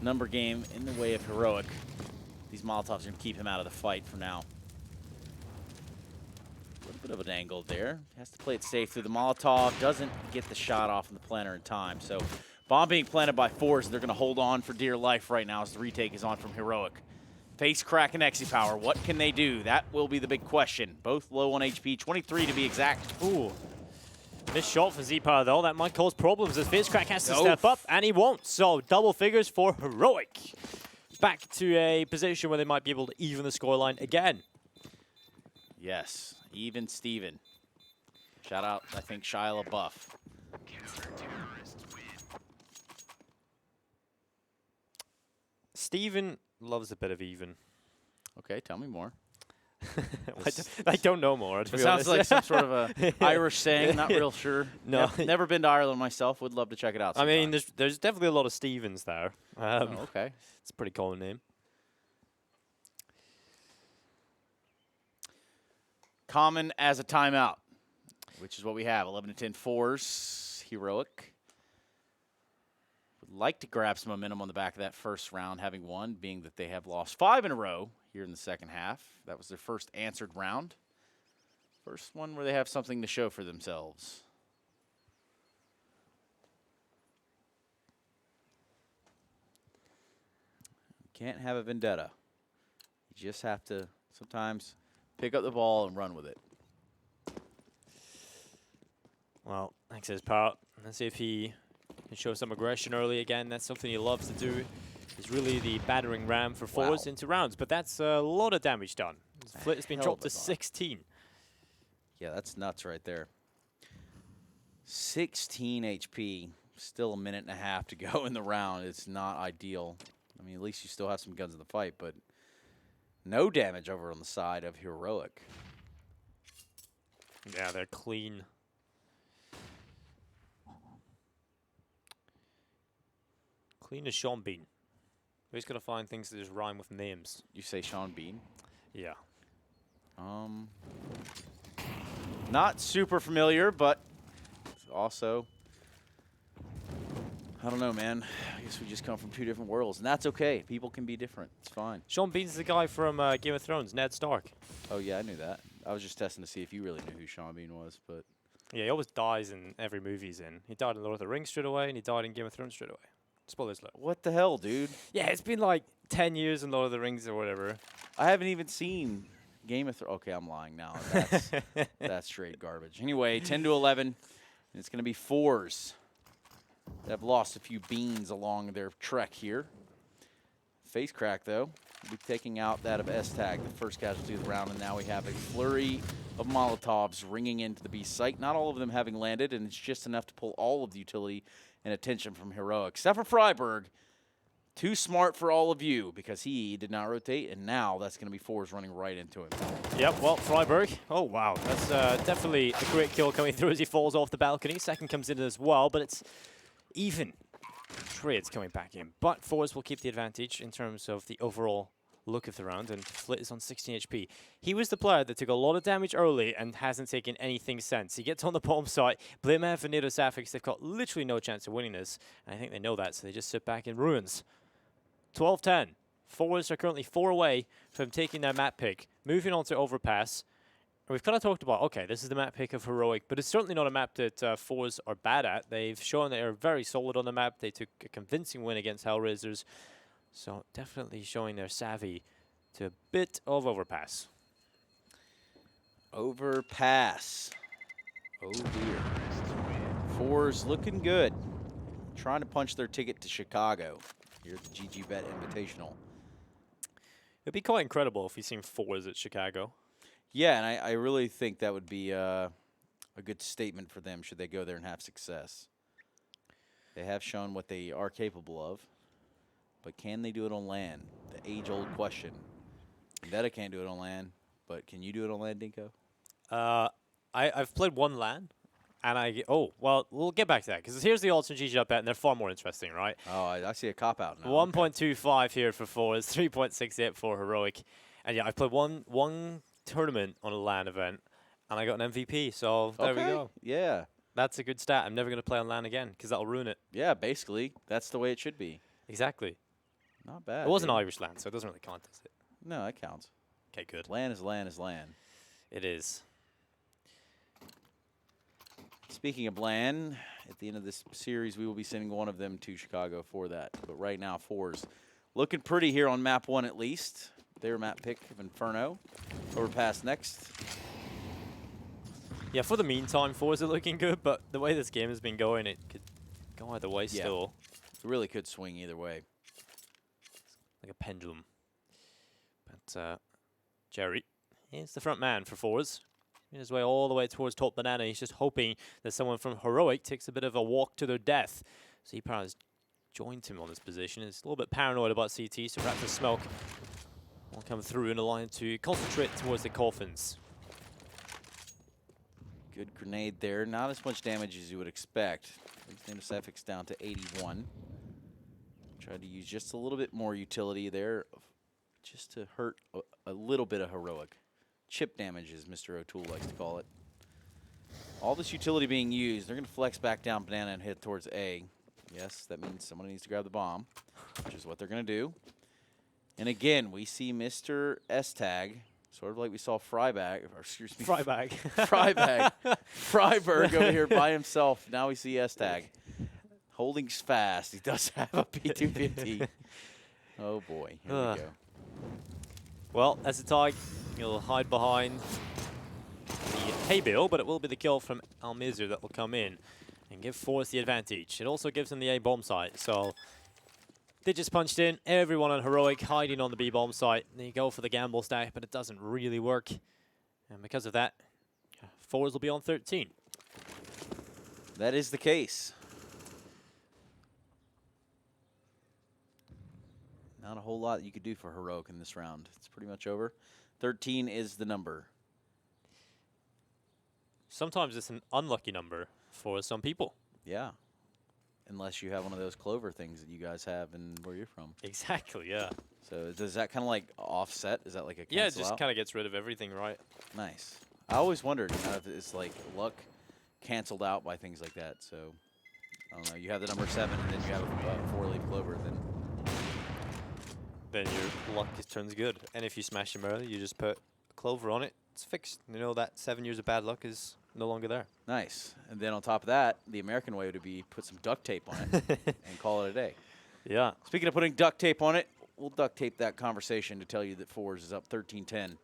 Number game in the way of Heroic. These Molotovs are going to keep him out of the fight for now. A little bit of an angle there. Has to play it safe through the Molotov. Doesn't get the shot off in the planter in time. So bomb being planted by forZe. They're going to hold on for dear life right now as the retake is on from Heroic. FaZeCrack and X-Power. What can they do? That will be the big question. Both low on HP. 23 to be exact. Ooh. Missed shot for Z-Power, though. That might cause problems as FaZeCrack has to step up, and he won't. So double figures for Heroic. Back to a position where they might be able to even the scoreline again. Yes, even Steven. Shout out, I think, Shia LaBeouf. Steven loves a bit of even. Okay, tell me more. I don't know more. It sounds like some sort of a Irish saying. Not real sure. No, never been to Ireland myself. Would love to check it out sometime. I mean, there's definitely a lot of Stevens there. Okay, it's a pretty common name. Common as a timeout, which is what we have. 11 to 10 forZe. Heroic would like to grab some momentum on the back of that first round, having won, being that they have lost 5 in a row here in the second half. That was their first answered round. First one where they have something to show for themselves. Can't have a vendetta. You just have to sometimes pick up the ball and run with it. Well, thanks to his part. Let's see if he can show some aggression early again. That's something he loves to do. He's really the battering ram for forZe into rounds, but that's a lot of damage done. His flit has been dropped to 16. Yeah, that's nuts right there. 16 HP, still a minute and a half to go in the round. It's not ideal. I mean, at least you still have some guns in the fight, but no damage over on the side of Heroic. Yeah, they're clean. Clean as Sean Bean. We're just going to find things that just rhyme with names. You say Sean Bean? Yeah. Not super familiar, but also, I don't know, man. I guess we just come from two different worlds, and that's okay. People can be different. It's fine. Sean Bean's the guy from Game of Thrones, Ned Stark. Oh, yeah, I knew that. I was just testing to see if you really knew who Sean Bean was, but... Yeah, he always dies in every movie he's in. He died in Lord of the Rings straight away, and he died in Game of Thrones straight away. Spoilers alert. What the hell, dude? Yeah, it's been like 10 years in Lord of the Rings or whatever. I haven't even seen Game of Thrones. Okay, I'm lying now. That's straight garbage. Anyway, 10-11, and it's going to be forZe that have lost a few beans along their trek here. Face crack, though, will be taking out that of S-Tag, the first casualty of the round, and now we have a flurry of Molotovs ringing into the B site. Not all of them having landed, and it's just enough to pull all of the utility and attention from Heroic, except for Freiburg. Too smart for all of you because he did not rotate, and now that's going to be forZe running right into him. Yep, well, Freiburg. Oh, wow. That's definitely a great kill coming through as he falls off the balcony. Second comes in as well, but it's even. Trades coming back in. But forZe will keep the advantage in terms of the overall look of the round, and Flit is on 16 HP. He was the player that took a lot of damage early and hasn't taken anything since. He gets on the bomb site. Blamev and Nado Safix, they've got literally no chance of winning this, and I think they know that, so they just sit back in ruins. 12-10. forZe are currently 4 away from taking their map pick. Moving on to Overpass. And we've kind of talked about, okay, this is the map pick of Heroic, but it's certainly not a map that forZe are bad at. They've shown they are very solid on the map. They took a convincing win against Hellraisers. So definitely showing their savvy to a bit of Overpass. Overpass. Oh, dear. forZe looking good. Trying to punch their ticket to Chicago here at the GG.Bet Invitational. It'd be quite incredible if we seen forZe at Chicago. Yeah, and I really think that would be a good statement for them should they go there and have success. They have shown what they are capable of, but can they do it on LAN? The age-old question. Vendetta can't do it on LAN, but can you do it on LAN, Dinko? I've played one LAN, and well, we'll get back to that, because here's the odds from GG.Bet, and they're far more interesting, right? Oh, I see a cop-out now. 1.25 here for forZe, 3.68 for Heroic. And yeah, I've played one tournament on a LAN event, and I got an MVP, so there we go. Yeah. That's a good stat. I'm never going to play on LAN again, because that'll ruin it. Yeah, basically. That's the way it should be. Exactly. Not bad. It was an Irish LAN, so it doesn't really count, does it? No, that counts. Okay, good. LAN is LAN is LAN. It is. Speaking of LAN, at the end of this series, we will be sending one of them to Chicago for that. But right now, forZe looking pretty here on map 1 at least. Their map pick of Inferno. Overpass next. Yeah, for the meantime, forZe are looking good, but the way this game has been going, it could go either way still. It really could swing either way. Like a pendulum. But Jerry is the front man for forZe. In his way all the way towards top banana. He's just hoping that someone from Heroic takes a bit of a walk to their death. So he probably has joined him on this position. He's a little bit paranoid about CT, so perhaps the smoke will come through and allow him to concentrate towards the coffins. Good grenade there. Not as much damage as you would expect. Named Suffix down to 81. Tried to use just a little bit more utility there just to hurt a little bit of Heroic. Chip damage, as Mr. O'Toole likes to call it. All this utility being used, they're going to flex back down banana and head towards A. Yes, that means someone needs to grab the bomb, which is what they're going to do. And again, we see Mr. S-Tag, sort of like we saw Freiberg over here by himself. Now we see S-Tag holding fast. He does have a P250. Oh, boy. Here we go. Well, as a tag, he'll hide behind the hay bale, but it will be the kill from Almizir that will come in and give forZe the advantage. It also gives them the A-bomb site, so they just punched in. Everyone on Heroic hiding on the B-bomb site. They go for the gamble stack, but it doesn't really work. And because of that, forZe will be on 13. That is the case. Not a whole lot you could do for Heroic in this round. It's pretty much over. 13 is the number. Sometimes it's an unlucky number for some people. Yeah. Unless you have one of those clover things that you guys have and where you're from. Exactly, yeah. So does that kind of like offset? Is that like a cancel Yeah, it just out? kind of gets rid of everything, right? Nice. I always wondered if it's like luck canceled out by things like that. So, I don't know. You have the number 7 and then you have a 4-leaf clover. Then your luck just turns good. And if you smash him early, you just put a clover on it. It's fixed. You know that 7 years of bad luck is no longer there. Nice. And then on top of that, the American way would be put some duct tape on it and call it a day. Yeah. Speaking of putting duct tape on it, we'll duct tape that conversation to tell you that forZe is up 13-10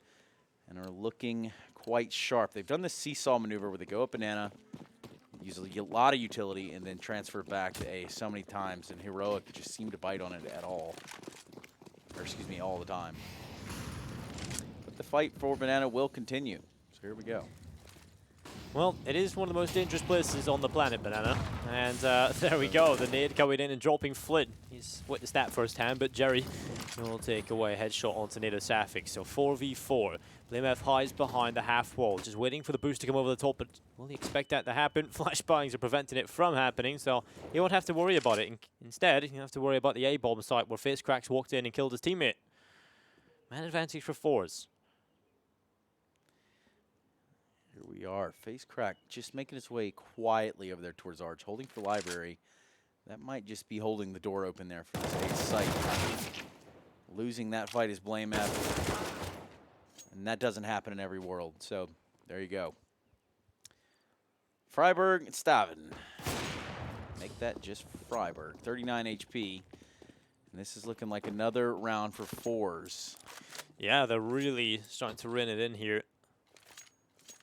and are looking quite sharp. They've done this seesaw maneuver where they go up banana, use a lot of utility, and then transfer back to A so many times, and Heroic just seemed to bite on it at all. Or excuse me, all the time. But the fight for banana will continue. So here we go. Well, it is one of the most dangerous places on the planet, Banana. And there we go, the nade coming in and dropping Flint. He's witnessed that firsthand, but Jerry will take away a headshot onto Nado Safik. So 4v4. BlameF hides behind the half wall, just waiting for the boost to come over the top, but will he expect that to happen? Flashbangs are preventing it from happening, so he won't have to worry about it. Instead, he'll have to worry about the A-bomb site where FaceCracks walked in and killed his teammate. Man advantage for forZe. Here we are. FaceCrack just making his way quietly over there towards Arch, holding for library. That might just be holding the door open there for this Ace site. Losing that fight is BlameF. And that doesn't happen in every world. So there you go. Freiberg and Staven. Make that just Freiberg. 39 HP. And this is looking like another round for forZe. Yeah, they're really starting to rein it in here.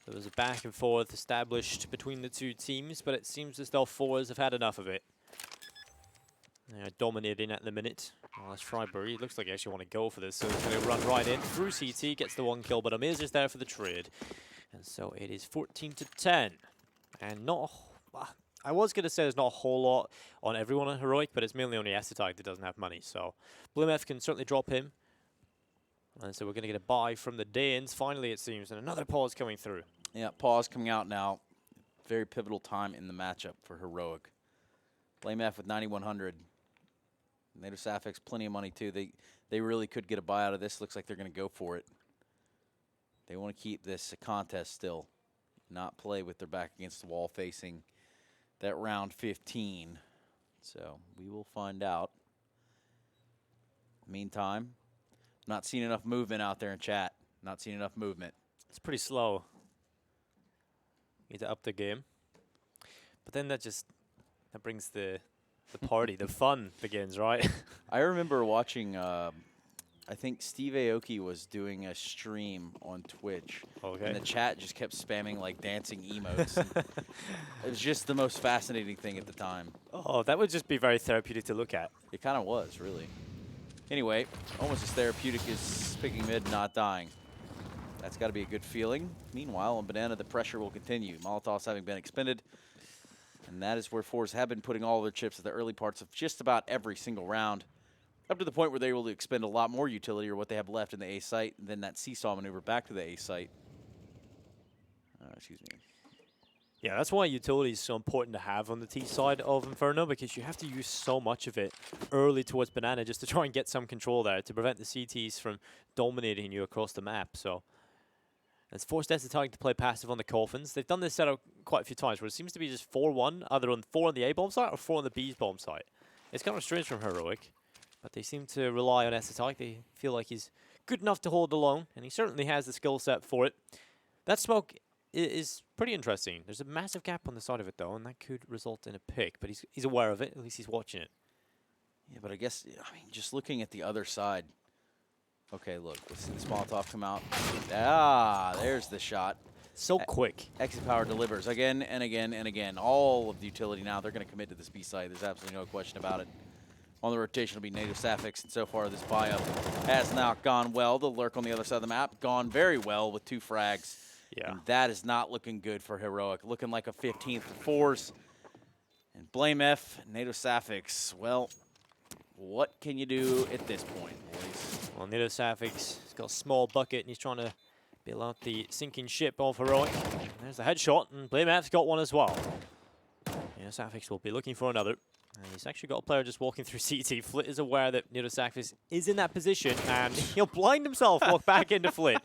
There was a back and forth established between the two teams, but it seems as though forZe have had enough of it. They're dominating at the minute. Well, that's Freiberg. It looks like he actually want to go for this, so he's going to run right in through CT, gets the 1 kill, but Amir is there for the trade. And so it is 14-10. And not, I was going to say there's not a whole lot on everyone on Heroic, but it's mainly only Estetag that doesn't have money. So BlameF can certainly drop him. And so we're going to get a buy from the Danes, finally it seems, and another pause coming through. Yeah, pause coming out now. Very pivotal time in the matchup for Heroic. BlameF with 9,100. Nado Safik's plenty of money too. They really could get a buy out of this. Looks like they're going to go for it. They want to keep this a contest still, not play with their back against the wall facing that round 15. So we will find out. Meantime, not seeing enough movement out there in chat. Not seeing enough movement. It's pretty slow. Need to up the game. But then that brings the party, the fun begins, right? I remember watching, I think Steve Aoki was doing a stream on Twitch. Okay. And the chat just kept spamming like dancing emotes. It was just the most fascinating thing at the time. Oh, that would just be very therapeutic to look at. It kind of was, really. Anyway, almost as therapeutic as picking mid, not dying. That's got to be a good feeling. Meanwhile, on banana, the pressure will continue. Molotovs having been expended. And that is where forZe have been putting all their chips at the early parts of just about every single round. Up to the point where they're able to expend a lot more utility or what they have left in the A site. And then that seesaw maneuver back to the A site. Excuse me. Yeah, that's why utility is so important to have on the T side of Inferno, because you have to use so much of it early towards banana just to try and get some control there to prevent the CTs from dominating you across the map. So it's forced Estetag to play passive on the coffins. They've done this setup quite a few times where it seems to be just 4-1, either on 4 on the A bomb site or 4 on the B bomb site. It's kind of strange from Heroic, but they seem to rely on SSI. They feel like he's good enough to hold alone, and he certainly has the skill set for it. That smoke is pretty interesting. There's a massive gap on the side of it, though, and that could result in a pick, but he's aware of it. At least he's watching it. Yeah, but I guess, I mean, just looking at the other side. Okay, look, let's see this Molotov come out. Ah, there's the shot. So quick. Exit Power delivers again and again and again. All of the utility now, they're going to commit to this B site. There's absolutely no question about it. On the rotation will be Native Sapphics, and so far this buy-up has not gone well. The lurk on the other side of the map gone very well with 2 frags. Yeah. And that is not looking good for Heroic. Looking like a 15th for forZe. And Blame F, Native Sapphics. Well, what can you do at this point, boys? Well, Native Sapphics, he's got a small bucket, and he's trying to bail out the sinking ship of Heroic. And there's the headshot, and Blame F's got one as well. Native Sapphics will be looking for another. And he's actually got a player just walking through CT. Flit is aware that Native Sapphics is in that position, and he'll blind himself, walk back into Flit.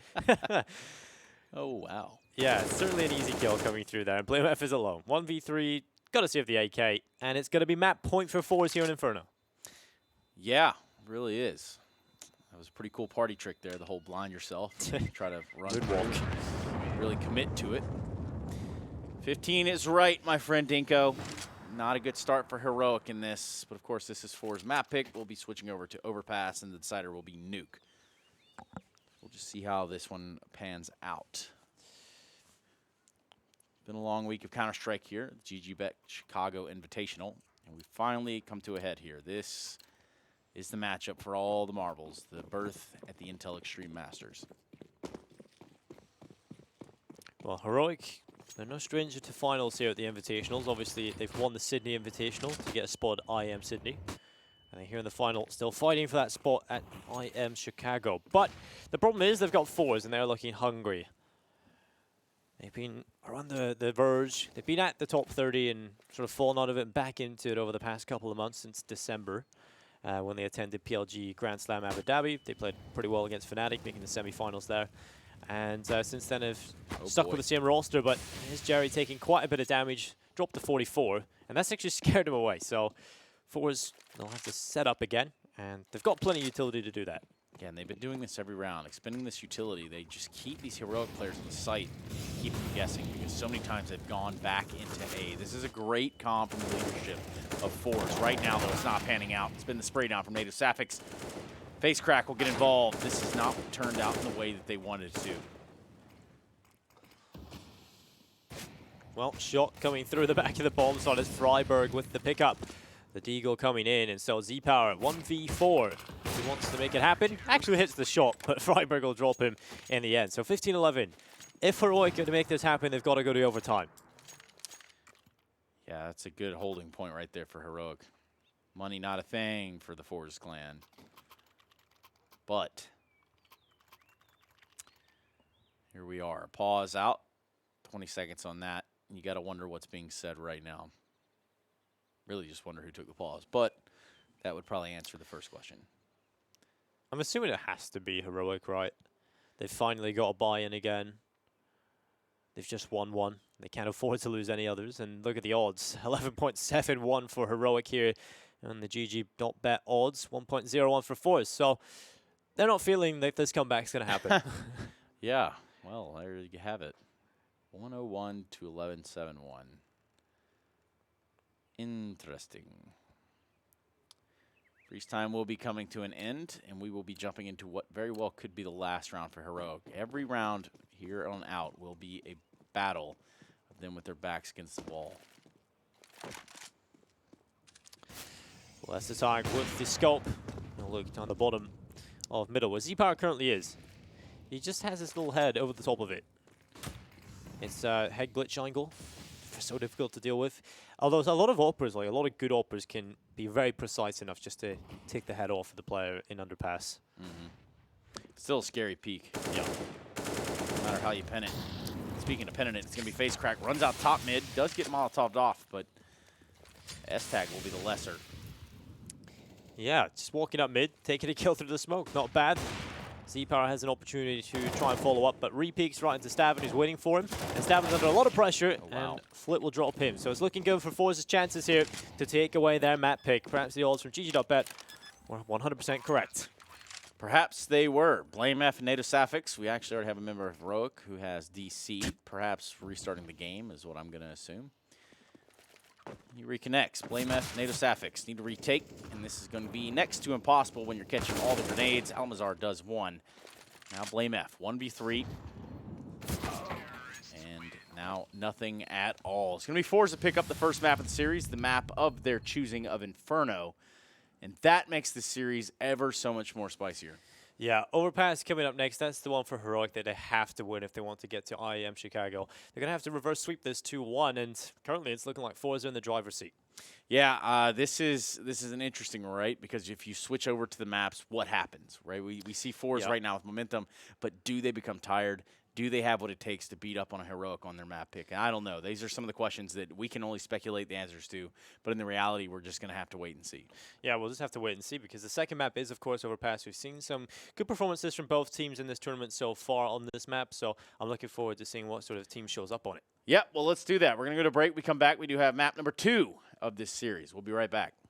Oh, wow. Yeah, certainly an easy kill coming through there. And Blame F is alone. 1v3, got to save the AK, and it's going to be map point for forZe here in Inferno. Yeah, it really is. That was a pretty cool party trick there, the whole blind yourself. Try to run. Good walk. Really commit to it. 15 is right, my friend Dinko. Not a good start for Heroic in this, but of course this is forZe map pick. We'll be switching over to Overpass, and the decider will be Nuke. We'll just see how this one pans out. Been a long week of Counter-Strike here, GG.Bet Chicago Invitational, and we finally come to a head here. This is the matchup for all the marbles, the berth at the Intel Extreme Masters. Well, Heroic, they're no stranger to finals here at the Invitationals. Obviously, they've won the Sydney Invitational to get a spot at IEM Sydney. And they're here in the final, still fighting for that spot at IEM Chicago. But the problem is they've got forZe, and they're looking hungry. They've been around the verge. They've been at the top 30 and sort of fallen out of it and back into it over the past couple of months since December. When they attended PLG Grand Slam Abu Dhabi. They played pretty well against Fnatic, making the semi-finals there. And since then have stuck with the same roster, but here's Jerry taking quite a bit of damage, dropped to 44, and that's actually scared him away. So forZe, they'll have to set up again, and they've got plenty of utility to do that. Yeah, and they've been doing this every round, expending this utility. They just keep these Heroic players on the site, keep them guessing, because so many times they've gone back into A. This is a great comp from the leadership of forZe. Right now, though, it's not panning out. It's been the spray down from Native Sapphics. Face Crack will get involved. This has not turned out in the way that they wanted it to. Well, shot coming through the back of the bomb site as Freiburg with the pickup. The Deagle coming in, and so Z-Power 1v4. He wants to make it happen. Actually hits the shot, but Freiburg will drop him in the end. So 15-11. If Heroic are to make this happen, they've got to go to overtime. Yeah, that's a good holding point right there for Heroic. Money not a thing for the forZe clan. But here we are. Pause out. 20 seconds on that. You got to wonder what's being said right now. Really just wonder who took the pause. But that would probably answer the first question. I'm assuming it has to be Heroic, right? They've finally got a buy-in again. They've just won one. They can't afford to lose any others. And look at the odds. 11.71 for Heroic here. And the GG.Bet odds, 1.01 for forZe. So they're not feeling that this comeback's going to happen. Yeah. Well, there you have it. 101 to 11.71. Interesting. Freeze time will be coming to an end, and we will be jumping into what very well could be the last round for Heroic. Every round here on out will be a battle of them with their backs against the wall. Well, that's the target with the scope. Look on the bottom of middle, where Z-Power currently is. He just has his little head over the top of it. It's a head glitch angle. So difficult to deal with. Although a lot of operas, like a lot of good operas, can be very precise enough just to take the head off of the player in underpass. Still a scary peek. Yeah. No matter how you pin it. Speaking of pinning it, it's going to be Face Crack. Runs out top mid. Does get Molotov'd off, but S-Tag will be the lesser. Yeah, just walking up mid, taking a kill through the smoke. Not bad. Z-Power has an opportunity to try and follow up, but re-peeks right into Stavin, who's waiting for him. And Stavin's under a lot of pressure, and Flit will drop him. So it's looking good for forZe's chances here to take away their map pick. Perhaps the odds from GG.Bet We're 100% correct. Perhaps they were. Blame F and NATO Sapphics. We actually already have a member of Heroic who has DC. Perhaps restarting the game is what I'm going to assume. He reconnects. Blame F, NATO Sapphics need to retake, and this is going to be next to impossible when you're catching all the grenades. Almazar does one. Now Blame F, 1v3. And now nothing at all. It's going to be forZe to pick up the first map of the series, the map of their choosing of Inferno. And that makes the series ever so much more spicier. Yeah, Overpass coming up next. That's the one for Heroic that they have to win if they want to get to IEM Chicago. They're going to have to reverse sweep this 2-1, and currently it's looking like forZe in the driver's seat. Yeah, this is an interesting, right? Because if you switch over to the maps, what happens, right? We see forZe right now with momentum, but do they become tired? Do they have what it takes to beat up on a Heroic on their map pick? And I don't know. These are some of the questions that we can only speculate the answers to, but in the reality, we're just going to have to wait and see. Yeah, we'll just have to wait and see because the second map is, of course, Overpass. We've seen some good performances from both teams in this tournament so far on this map, so I'm looking forward to seeing what sort of team shows up on it. Yep, well, let's do that. We're going to go to break. We come back. We do have map number 2 of this series. We'll be right back.